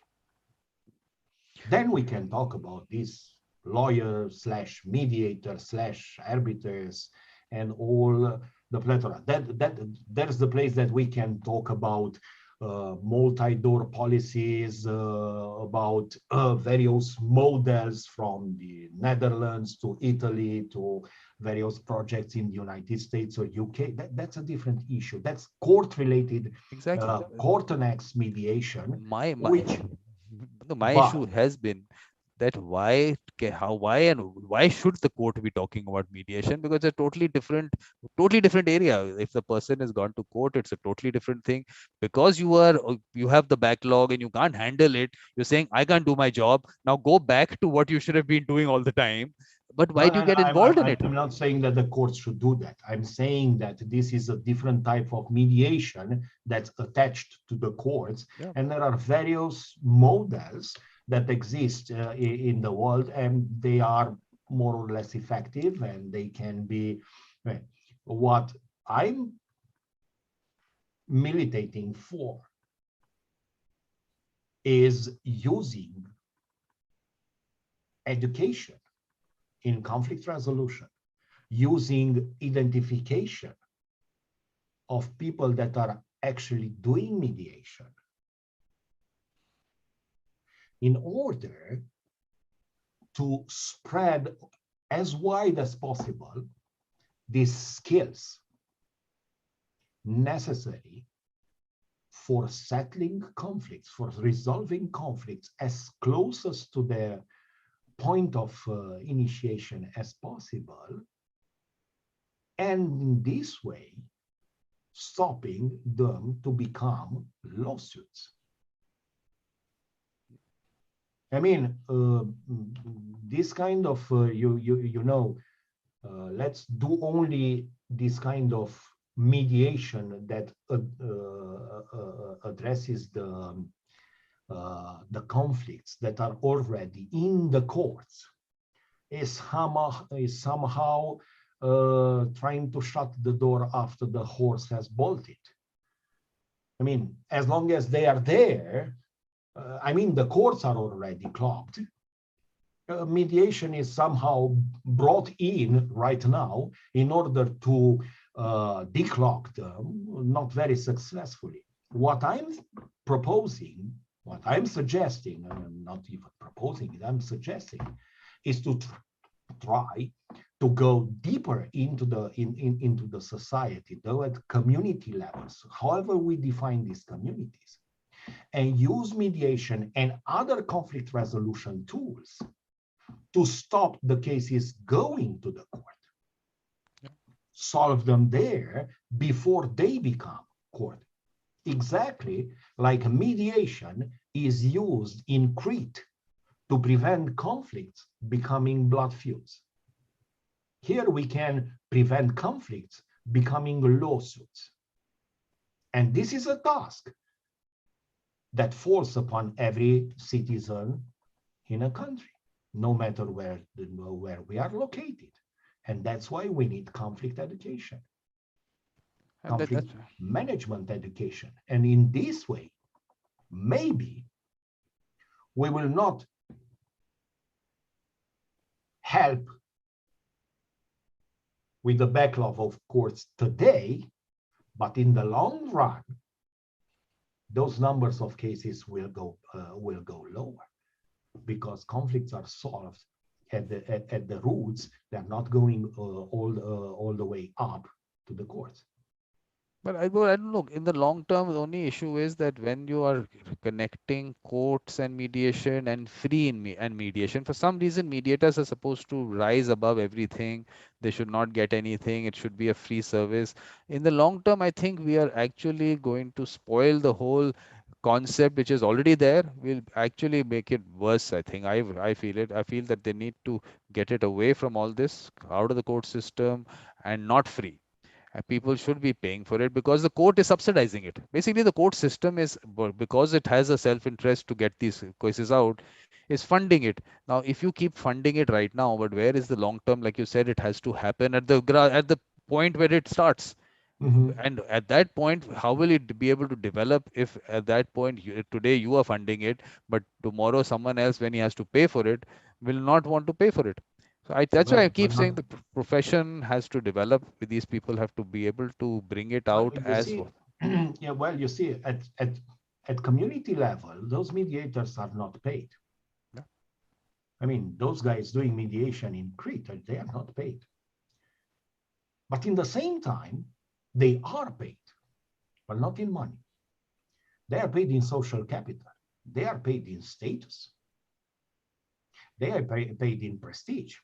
Then we can talk about these lawyers / mediators / arbiters and all the plethora. There's the place that we can talk about multi-door policies, about various models from the Netherlands to Italy to various projects in the United States or UK. That's a different issue. That's court-related, Exactly. court-annex mediation. My But issue has been that why should the court be talking about mediation? Because it's a totally different area. If the person has gone to court, it's a totally different thing. Because you have the backlog and you can't handle it, you're saying, I can't do my job now, go back to what you should have been doing all the time. But why do you get involved in it? I'm not saying that the courts should do that. I'm saying that this is a different type of mediation that's attached to the courts. Yeah. And there are various models that exist in the world, and they are more or less effective, and they can be. What I'm militating for is using education in conflict resolution, using identification of people that are actually doing mediation in order to spread as wide as possible these skills necessary for settling conflicts, for resolving conflicts as closest to their point of initiation as possible, and in this way stopping them to become lawsuits. I mean, this kind of let's do only this kind of mediation that addresses the conflicts that are already in the courts, is somehow trying to shut the door after the horse has bolted. I mean, as long as they are there, the courts are already clogged. Mediation is somehow brought in right now in order to declocked them, not very successfully. What I'm proposing, what I'm suggesting, and I'm not even proposing it, I'm suggesting, is to try to go deeper into the society, though at community levels, however we define these communities, and use mediation and other conflict resolution tools to stop the cases going to the court. Solve them there before they become court. Exactly like mediation is used in Crete to prevent conflicts becoming blood feuds. Here we can prevent conflicts becoming lawsuits. And this is a task that falls upon every citizen in a country, no matter where we are located. And that's why we need conflict education, conflict management education. And in this way, maybe we will not help with the backlog of courts today, but in the long run, those numbers of cases will go lower, because conflicts are solved at the roots. They're not going all the way up to the courts. But I don't know. In the long term, the only issue is that when you are connecting courts and mediation and free and mediation, for some reason, mediators are supposed to rise above everything. They should not get anything. It should be a free service. In the long term, I think we are actually going to spoil the whole concept which is already there. Will actually make it worse. I think I feel it. I feel that they need to get it away from all this, out of the court system, and not free. People should be paying for it because the court is subsidizing it. Basically, the court system is, because it has a self-interest to get these cases out, is funding it. Now, if you keep funding it right now, but where is the long term? Like you said, it has to happen at the point where it starts. And at that point, how will it be able to develop if at that point today you are funding it, but tomorrow someone else, when he has to pay for it, will not want to pay for it? So that's why I keep saying the profession has to develop. These people have to be able to bring it out as well. Yeah, well, you see, at community level, those mediators are not paid. Yeah. I mean, those guys doing mediation in Crete, they are not paid. But in the same time, they are paid, but not in money. They are paid in social capital. They are paid in status. They are paid in prestige,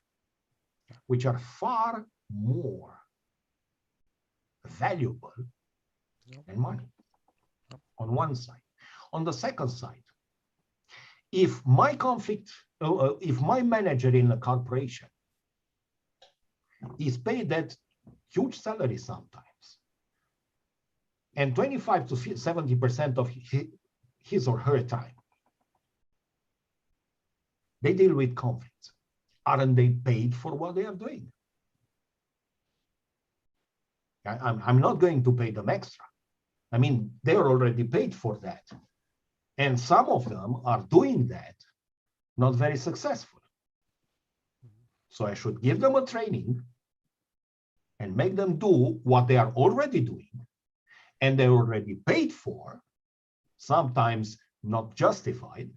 which are far more valuable than money on one side. On the second side, if my manager in a corporation is paid that huge salary sometimes, and 25 to 70% of his or her time, they deal with conflicts. Aren't they paid for what they are doing? I'm not going to pay them extra. I mean, they're already paid for that. And some of them are doing that not very successful. So I should give them a training and make them do what they are already doing, and they're already paid for, sometimes not justified,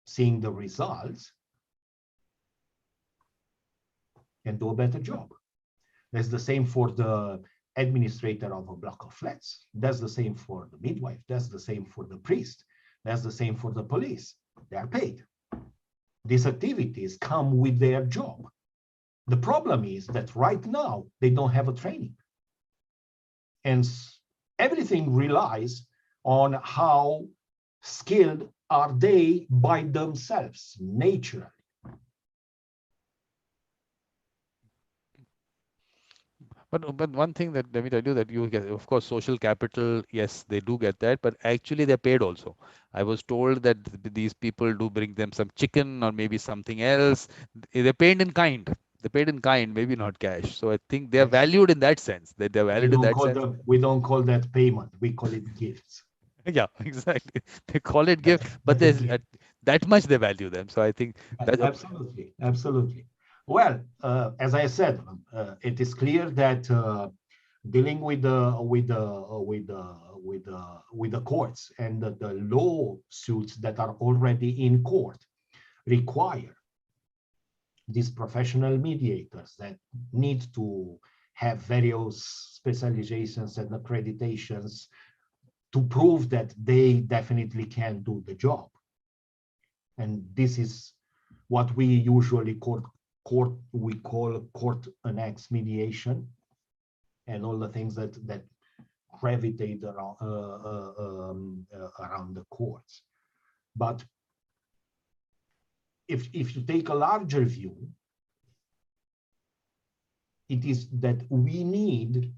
seeing the results, and do a better job. That's the same for the administrator of a block of flats. That's the same for the midwife. That's the same for the priest. That's the same for the police. They are paid. These activities come with their job. The problem is that right now they don't have a training. And everything relies on how skilled are they by themselves, naturally. But one thing that let me tell you, that you get, of course, social capital, yes, they do get that, but actually they're paid also. I was told that these people do bring them some chicken or maybe something else. They're paid in kind. They're paid in kind, maybe not cash. So I think they're valued in that sense. They're valued in that sense. We don't call that payment. We call it gifts. Yeah, exactly. They call it gift, but there's that much they value them. So I think that absolutely. Well, as I said, it is clear that dealing with the courts and the lawsuits that are already in court require these professional mediators that need to have various specializations and accreditations to prove that they definitely can do the job. And this is what we usually call court annex mediation, and all the things that gravitate around the courts. But if you take a larger view, it is that we need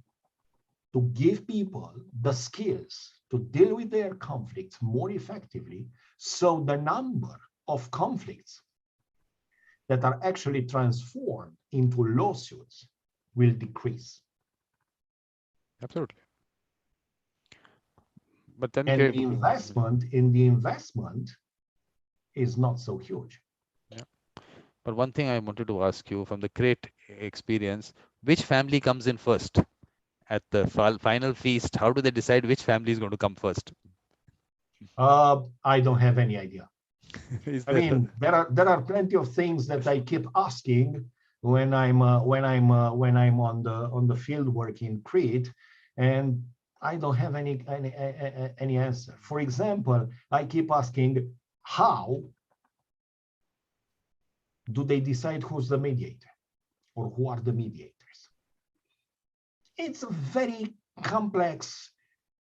to give people the skills to deal with their conflicts more effectively, so the number of conflicts that are actually transformed into lawsuits will decrease. Absolutely. But then And the investment in the investment is not so huge. Yeah. But one thing I wanted to ask you from the great experience, which family comes in first at the final feast? How do they decide which family is going to come first? I don't have any idea. Is I mean, there are plenty of things that I keep asking when I'm on the field work in Crete, and I don't have any answer. For example, I keep asking, how do they decide who's the mediator, or who are the mediators? It's a very complex,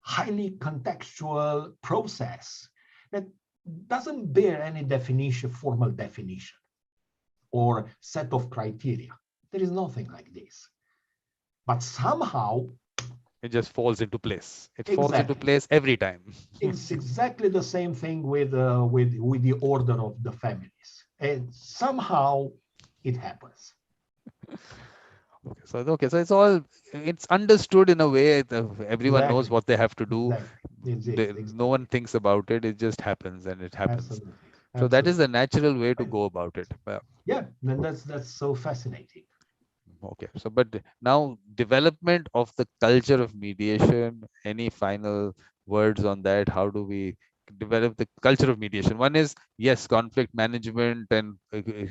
highly contextual process that doesn't bear any definition, formal definition, or set of criteria. There is nothing like this. But somehow it just falls into place. It falls exactly into place every time. It's exactly the same thing with the order of the families, and somehow it happens. Okay, so it's understood in a way that everyone knows Exactly. what they have to do. Exactly. No one thinks about it. It just happens, and it happens. Absolutely. So that is Absolutely. the natural way to go about it. Yeah, and that's so fascinating. Okay, so but now development of the culture of mediation, any final words on that? How do we develop the culture of mediation? One is, yes, conflict management, and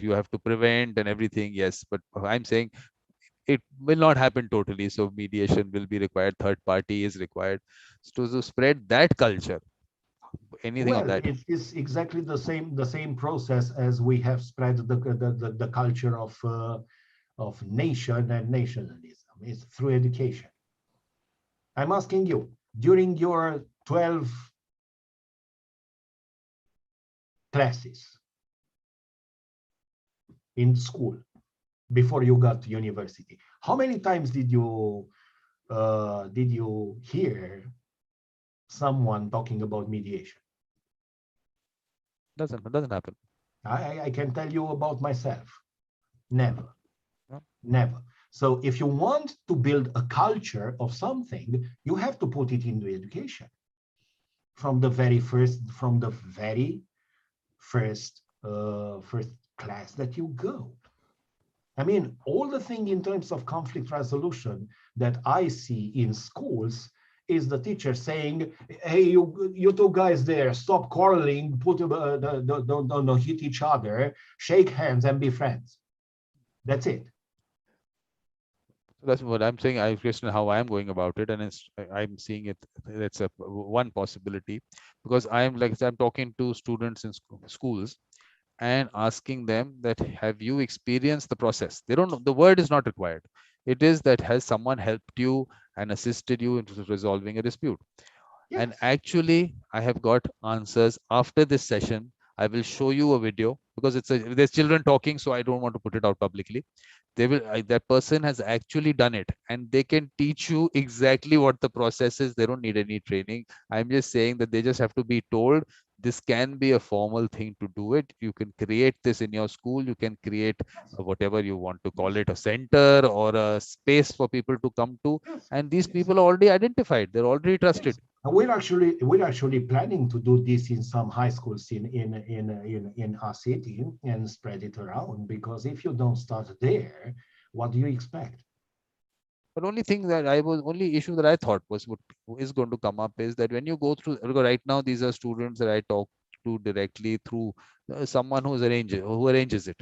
you have to prevent and everything, yes, but I'm saying it will not happen totally, so mediation will be required, third party is required. So to spread that culture, anything on Well, that? it is exactly the same process as we have spread the culture of nation and nationalism. It's through education. I'm asking you, during your 12 classes in school before you got to university, how many times did you hear someone talking about mediation? Doesn't happen. I can tell you about myself. Never. No? Never. So if you want to build a culture of something, you have to put it into education from the very first first class that you go. I mean, all the thing in terms of conflict resolution that I see in schools is the teacher saying, "Hey, you two guys there, stop quarreling, don't hit each other, shake hands and be friends." That's it. That's what I'm saying. I question how I'm going about it, and I'm seeing it. That's a one possibility, because I'm talking to students in schools and asking them that, have you experienced the process? They don't know. The word is not required. It is that, has someone helped you and assisted you into resolving a dispute? Yes. And actually, I have got answers after this session. I will show you a video, because there's children talking, so I don't want to put it out publicly. That person has actually done it, and they can teach you exactly what the process is. They don't need any training. I'm just saying that they just have to be told this can be a formal thing to do it. You can create this in your school. You can create whatever you want to call Yes. it, a center or a space for people to come to. Yes. And these Yes. people are already identified. They're already trusted. Yes. And we're actually planning to do this in some high schools in our city and spread it around, because if you don't start there, what do you expect? But only issue that I thought was what is going to come up is that when you go through, because right now these are students that I talk to directly through someone who arranges it.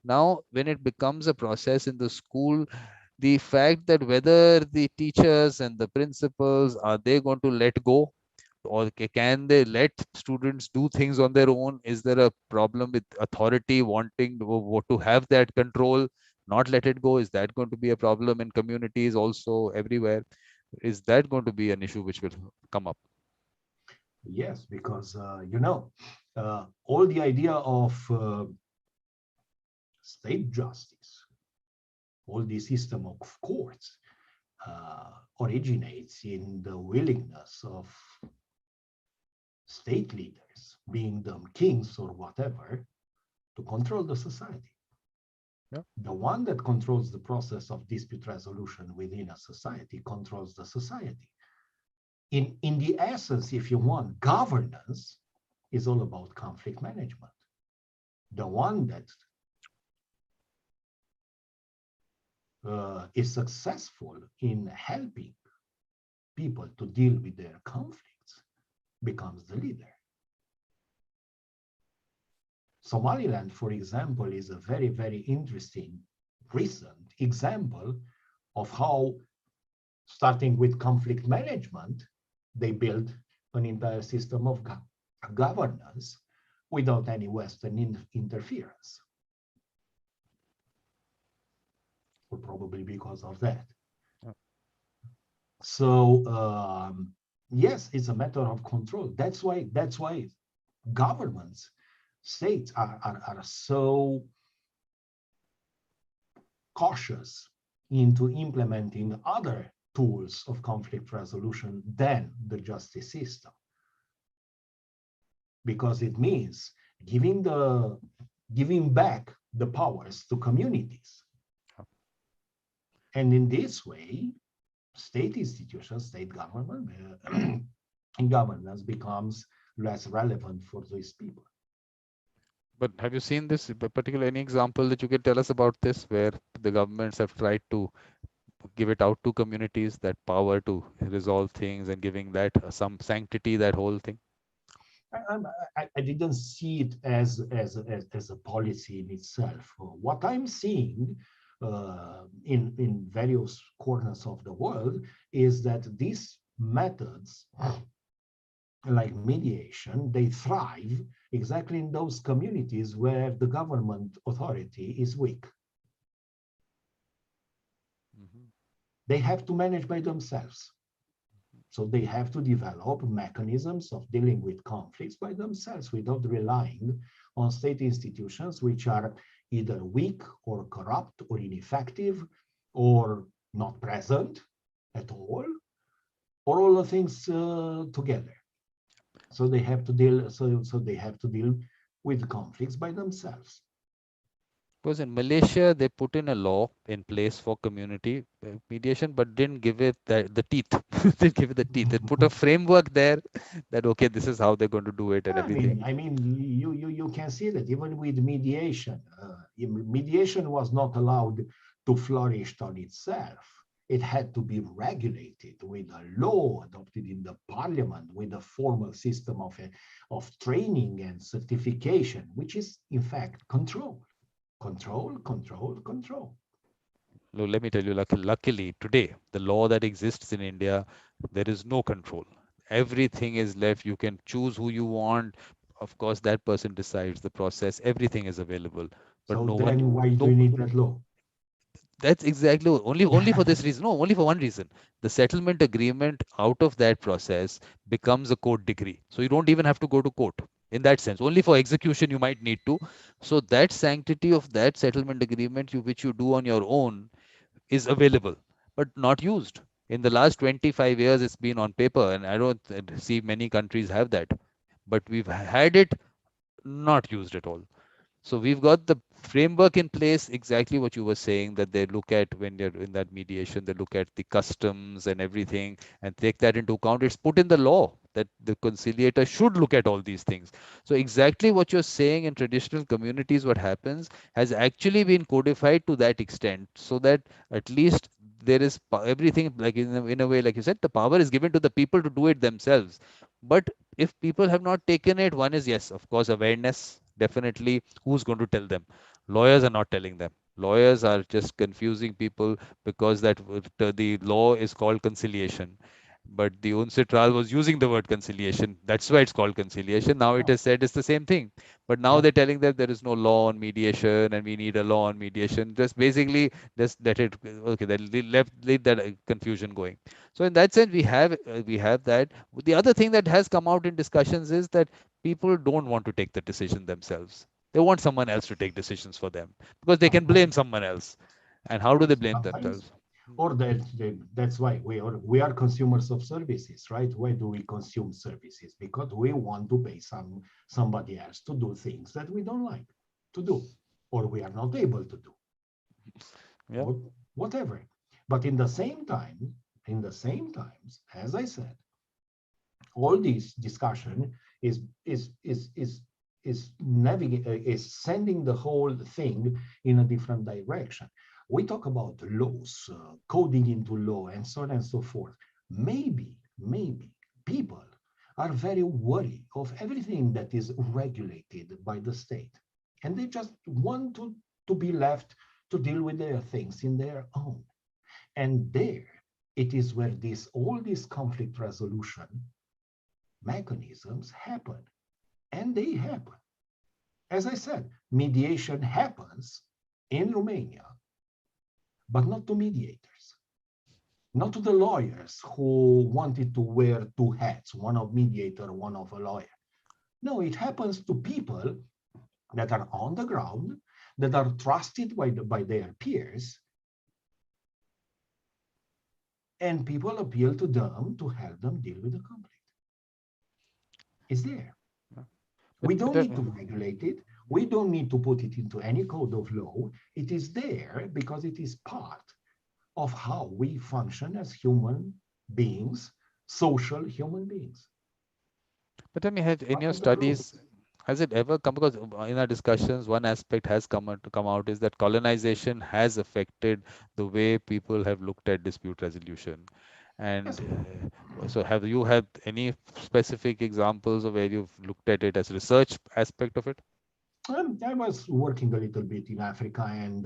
Now, when it becomes a process in the school, the fact that whether the teachers and the principals are they going to let go, or can they let students do things on their own? Is there a problem with authority wanting to have that control, not let it go? Is that going to be a problem in communities also everywhere? Is that going to be an issue which will come up? Yes, because all the idea of state justice, all the system of courts originates in the willingness of state leaders, being them kings or whatever, to control the society. Yeah. The one that controls the process of dispute resolution within a society controls the society. In the essence, if you want, governance is all about conflict management. The one that is successful in helping people to deal with their conflicts becomes the leader. Somaliland, for example, is a very, very interesting recent example of how, starting with conflict management, they built an entire system of governance without any Western interference. Or probably because of that. So yes, it's a matter of control. That's why governments, states are so cautious into implementing other tools of conflict resolution than the justice system, because it means giving back the powers to communities. And in this way, state institutions, state government, and governance becomes less relevant for these people. But have you seen this particular, any example that you can tell us about this, where the governments have tried to give it out to communities, that power to resolve things and giving that some sanctity, that whole thing? I didn't see it as a policy in itself. What I'm seeing in various corners of the world is that these methods, like mediation, they thrive exactly in those communities where the government authority is weak. Mm-hmm. They have to manage by themselves. So they have to develop mechanisms of dealing with conflicts by themselves without relying on state institutions which are either weak or corrupt or ineffective or not present at all, or all the things together. So they have to deal. So they have to deal with conflicts by themselves. Because in Malaysia, they put in a law in place for community mediation, but didn't give it the teeth. Didn't give it the teeth. They put a framework there that, okay, this is how they're going to do it and everything. I mean, you can see that even with mediation, mediation was not allowed to flourish on itself. It had to be regulated with a law adopted in the parliament, with a formal system of training and certification, which is in fact control. Control, control, control. No, let me tell you, luckily today, the law that exists in India, there is no control. Everything is left. You can choose who you want. Of course, that person decides the process. Everything is available, but So no one, then why do no, you need that law? that's exactly only for this reason. No, only for one reason. The settlement agreement out of that process becomes a court degree. So you don't even have to go to court in that sense. Only for execution you might need to. So that sanctity of that settlement agreement, which you do on your own, is available but not used. In the last 25 years, it's been on paper, and I don't see many countries have that. but we've had it, not used at all. So we've got the framework in place, exactly what you were saying, that they look at when they're in that mediation, they look at the customs and everything and take that into account. It's put in the law that the conciliator should look at all these things. So exactly what you're saying in traditional communities, what happens has actually been codified to that extent, so that at least there is everything, like in a way, like you said, the power is given to the people to do it themselves. But if people have not taken it, one is, yes, of course, awareness, definitely. Who's going to tell them? Lawyers are not telling them. Lawyers are just confusing people because the law is called conciliation. But the UNCITRAL was using the word conciliation. That's why it's called conciliation. Now it Yeah, is said it's the same thing. But now yeah. they're telling them there is no law on mediation and we need a law on mediation. Just basically, just let it, okay, that leave that confusion going. So in that sense, we have that. The other thing that has come out in discussions is that people don't want to take the decision themselves. They want someone else to take decisions for them because they can blame Sometimes, someone else. And how do they blame sometimes, themselves? or that's why we are consumers of services, right? Why do we consume services? Because we want to pay somebody else to do things that we don't like to do, or we are not able to do, Yeah. or whatever. But in the same times, as I said, all this discussion is is is is is sending the whole thing in a different direction. We talk about laws, coding into law, and so on and so forth. Maybe people are very worried of everything that is regulated by the state, and they just want to be left to deal with their things in their own. And there, it is where all this conflict resolution mechanisms happen, and they happen. As I said, mediation happens in Romania, but not to mediators, not to the lawyers who wanted to wear two hats, one of mediator, one of a lawyer. No, it happens to people that are on the ground, that are trusted by their peers, and people appeal to them to help them deal with the conflict. It's there. Yeah. We don't But need to regulate it. We don't need to put it into any code of law. It is there because it is part of how we function as human beings, social human beings. But tell me, have in Part your of the process. studies, has it ever come? Because in our discussions, one aspect has come out is that colonization has affected the way people have looked at dispute resolution. Yes. And so, have you had any specific examples of where you've looked at it as research aspect of it? I was working a little bit in Africa, and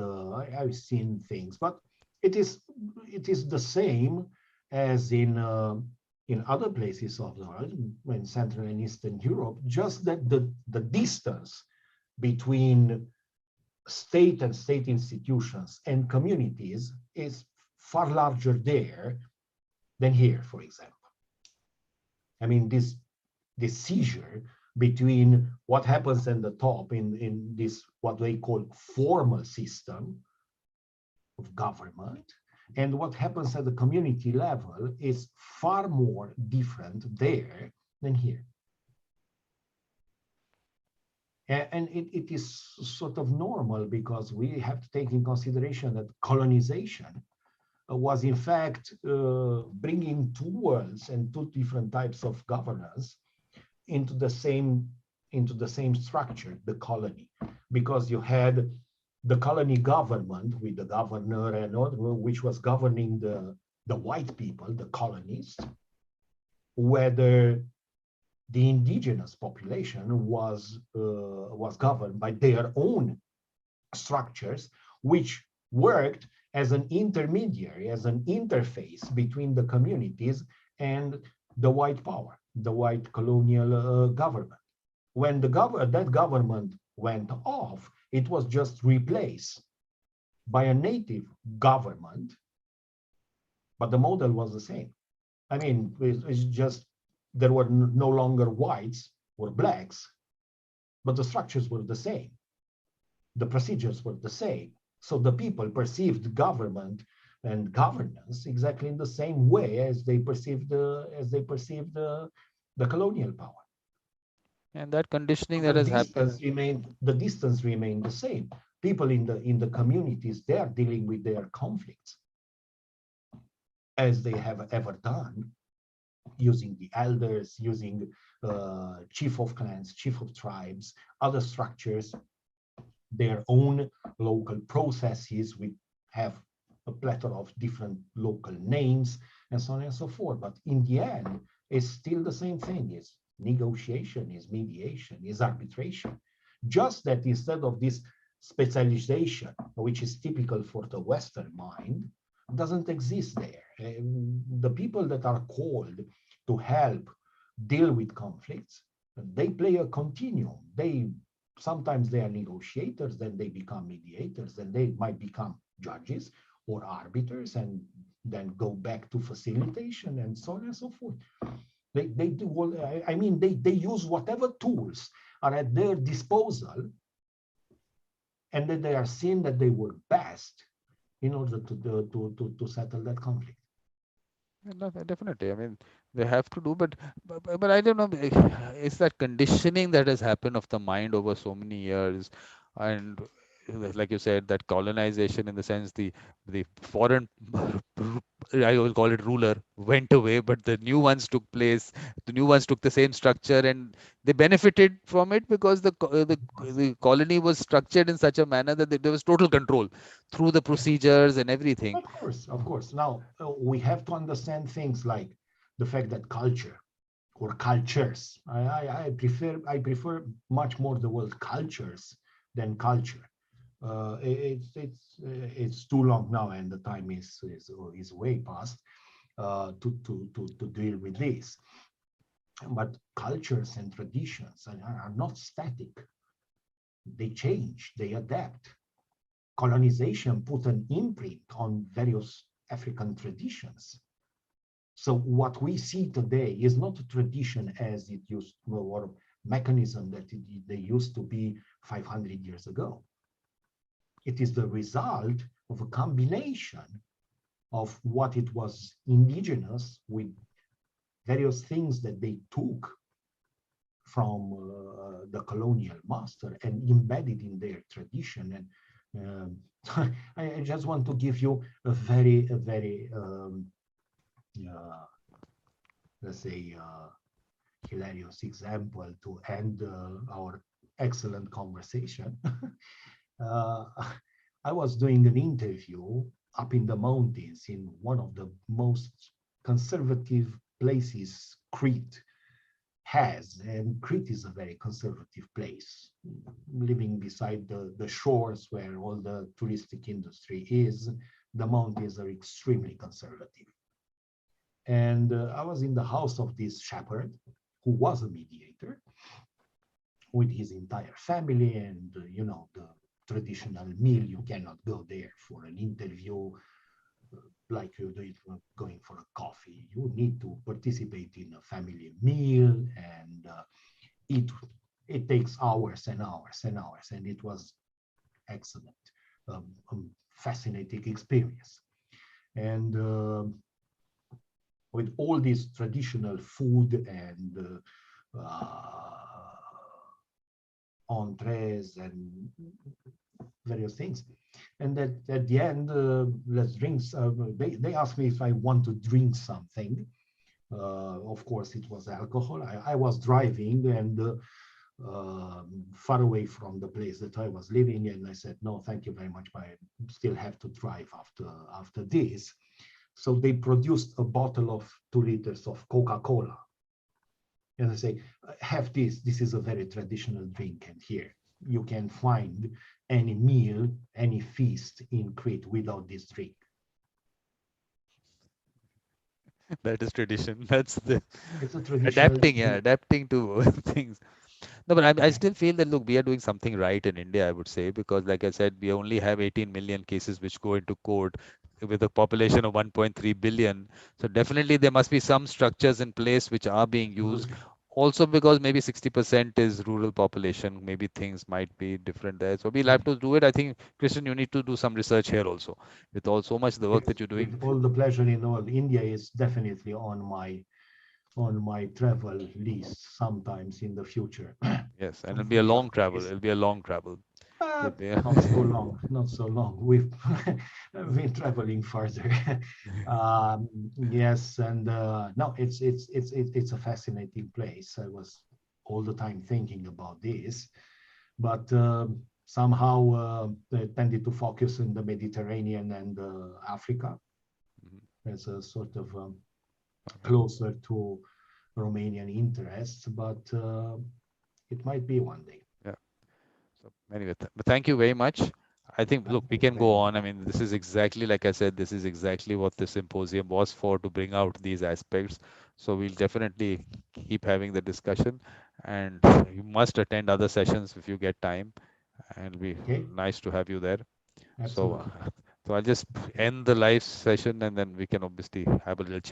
I've seen things, but it is it is the same as in other places of the world, in Central and Eastern Europe. Just that the distance between state and state institutions and communities is far larger there than here, for example. I mean, this seizure between what happens at the top in this what they call formal system of government and what happens at the community level is far more different there than here. And it is sort of normal because we have to take in consideration that colonization was in fact bringing two worlds and two different types of governance into the same structure, the colony, because you had the colony government with the governor and other, which was governing the white people, the colonists, whether the indigenous population was governed by their own structures, which worked as an intermediary, as an interface between the communities and the white power, the white colonial government. When that government went off, it was just replaced by a native government, but the model was the same. I mean, it's just there were no longer whites or blacks, but the structures were the same. The procedures were the same. So the people perceived government and governance exactly in the same way as they perceived the colonial power. And that conditioning The that has happened. distance remained the same. People in the communities, they are dealing with their conflicts as they have ever done, using the elders, using chief of clans, chief of tribes, other structures, their own local processes. We have a plethora of different local names and so on and so forth. But in the end, it's still the same thing. Is negotiation, is mediation, is arbitration. Just that instead of this specialization, which is typical for the Western mind, doesn't exist there. The people that are called to help deal with conflicts, they play a continuum. Sometimes they are negotiators, then they become mediators, then they might become judges or arbiters, and then go back to facilitation and so on and so forth. They do all, I mean, they use whatever tools are at their disposal, and then they are seen that they work best in order to settle that conflict. No, definitely. I mean, they have to do, but I don't know. It's that conditioning that has happened of the mind over so many years, and like you said, that colonization in the sense the foreign, I will call it ruler, went away, but the new ones took place. The new ones took the same structure, and they benefited from it because the colony was structured in such a manner that there was total control through the procedures and everything. Of course, of course. Now, we have to understand things like the fact that culture or cultures, I prefer much more the word cultures than culture. It's too long now, and the time is way past to deal with this. But cultures and traditions are not static. They change, they adapt. Colonization put an imprint on various African traditions. So what we see today is not a tradition as it used to, or mechanism that they used to be 500 years ago. It is the result of a combination of what it was indigenous with various things that they took from the colonial master and embedded in their tradition. And I just want to give you a very let's say hilarious example to end our excellent conversation. uh, I was doing an interview up in the mountains in one of the most conservative places Crete has, and Crete is a very conservative place, living beside the shores where all the touristic industry is. The mountains are extremely conservative. And I was in the house of this shepherd who was a mediator with his entire family, and the traditional meal. You cannot go there for an interview like you do it going for a coffee. You need to participate in a family meal, and it takes hours and hours and hours, and it was excellent, fascinating experience. And with all this traditional food and entrees and various things. And that at the end, let's drink. They asked me if I want to drink something. Of course, it was alcohol. I was driving and far away from the place that I was living, and I said, no, thank you very much, but I still have to drive after this. So they produced a bottle of 2 liters of Coca-Cola. And I say, have this. This is a very traditional drink, and here you can find any meal, any feast in Crete without this drink. That is tradition. That's the It's a traditional drink. adapting to things. No, but I Yeah. still feel that, look, we are doing something right in India, I would say, because like I said, we only have 18 million cases which go into court with a population of 1.3 billion. So definitely there must be some structures in place which are being used. Absolutely. Also because maybe 60% is rural population, maybe things might be different there. So we'll Yeah. have to do it. I think, Christian, you need to do some research here also. With all so much the work that you're doing. With all the pleasure in the world, India is definitely on on my travel list sometimes in the future. Yes, and it'll be a Free long of travel. days. It'll be a long travel. Not so long, not so long. We've been traveling further. Yes, and no, it's a fascinating place. I was all the time thinking about this, but somehow they tended to focus in the Mediterranean and Africa Mhm. as a sort of closer to Romanian interests, but it might be one day. Yeah. So anyway, but thank you very much. I think, look, Thank we you can very go much. on. I mean, this is exactly, like I said, this is exactly what the symposium was for, to bring out these aspects. So we'll definitely keep having the discussion, and you must attend other sessions if you get time, and it'll be Okay, nice to have you there. So, absolutely. so I'll just end the live session, and then we can obviously have a little chat.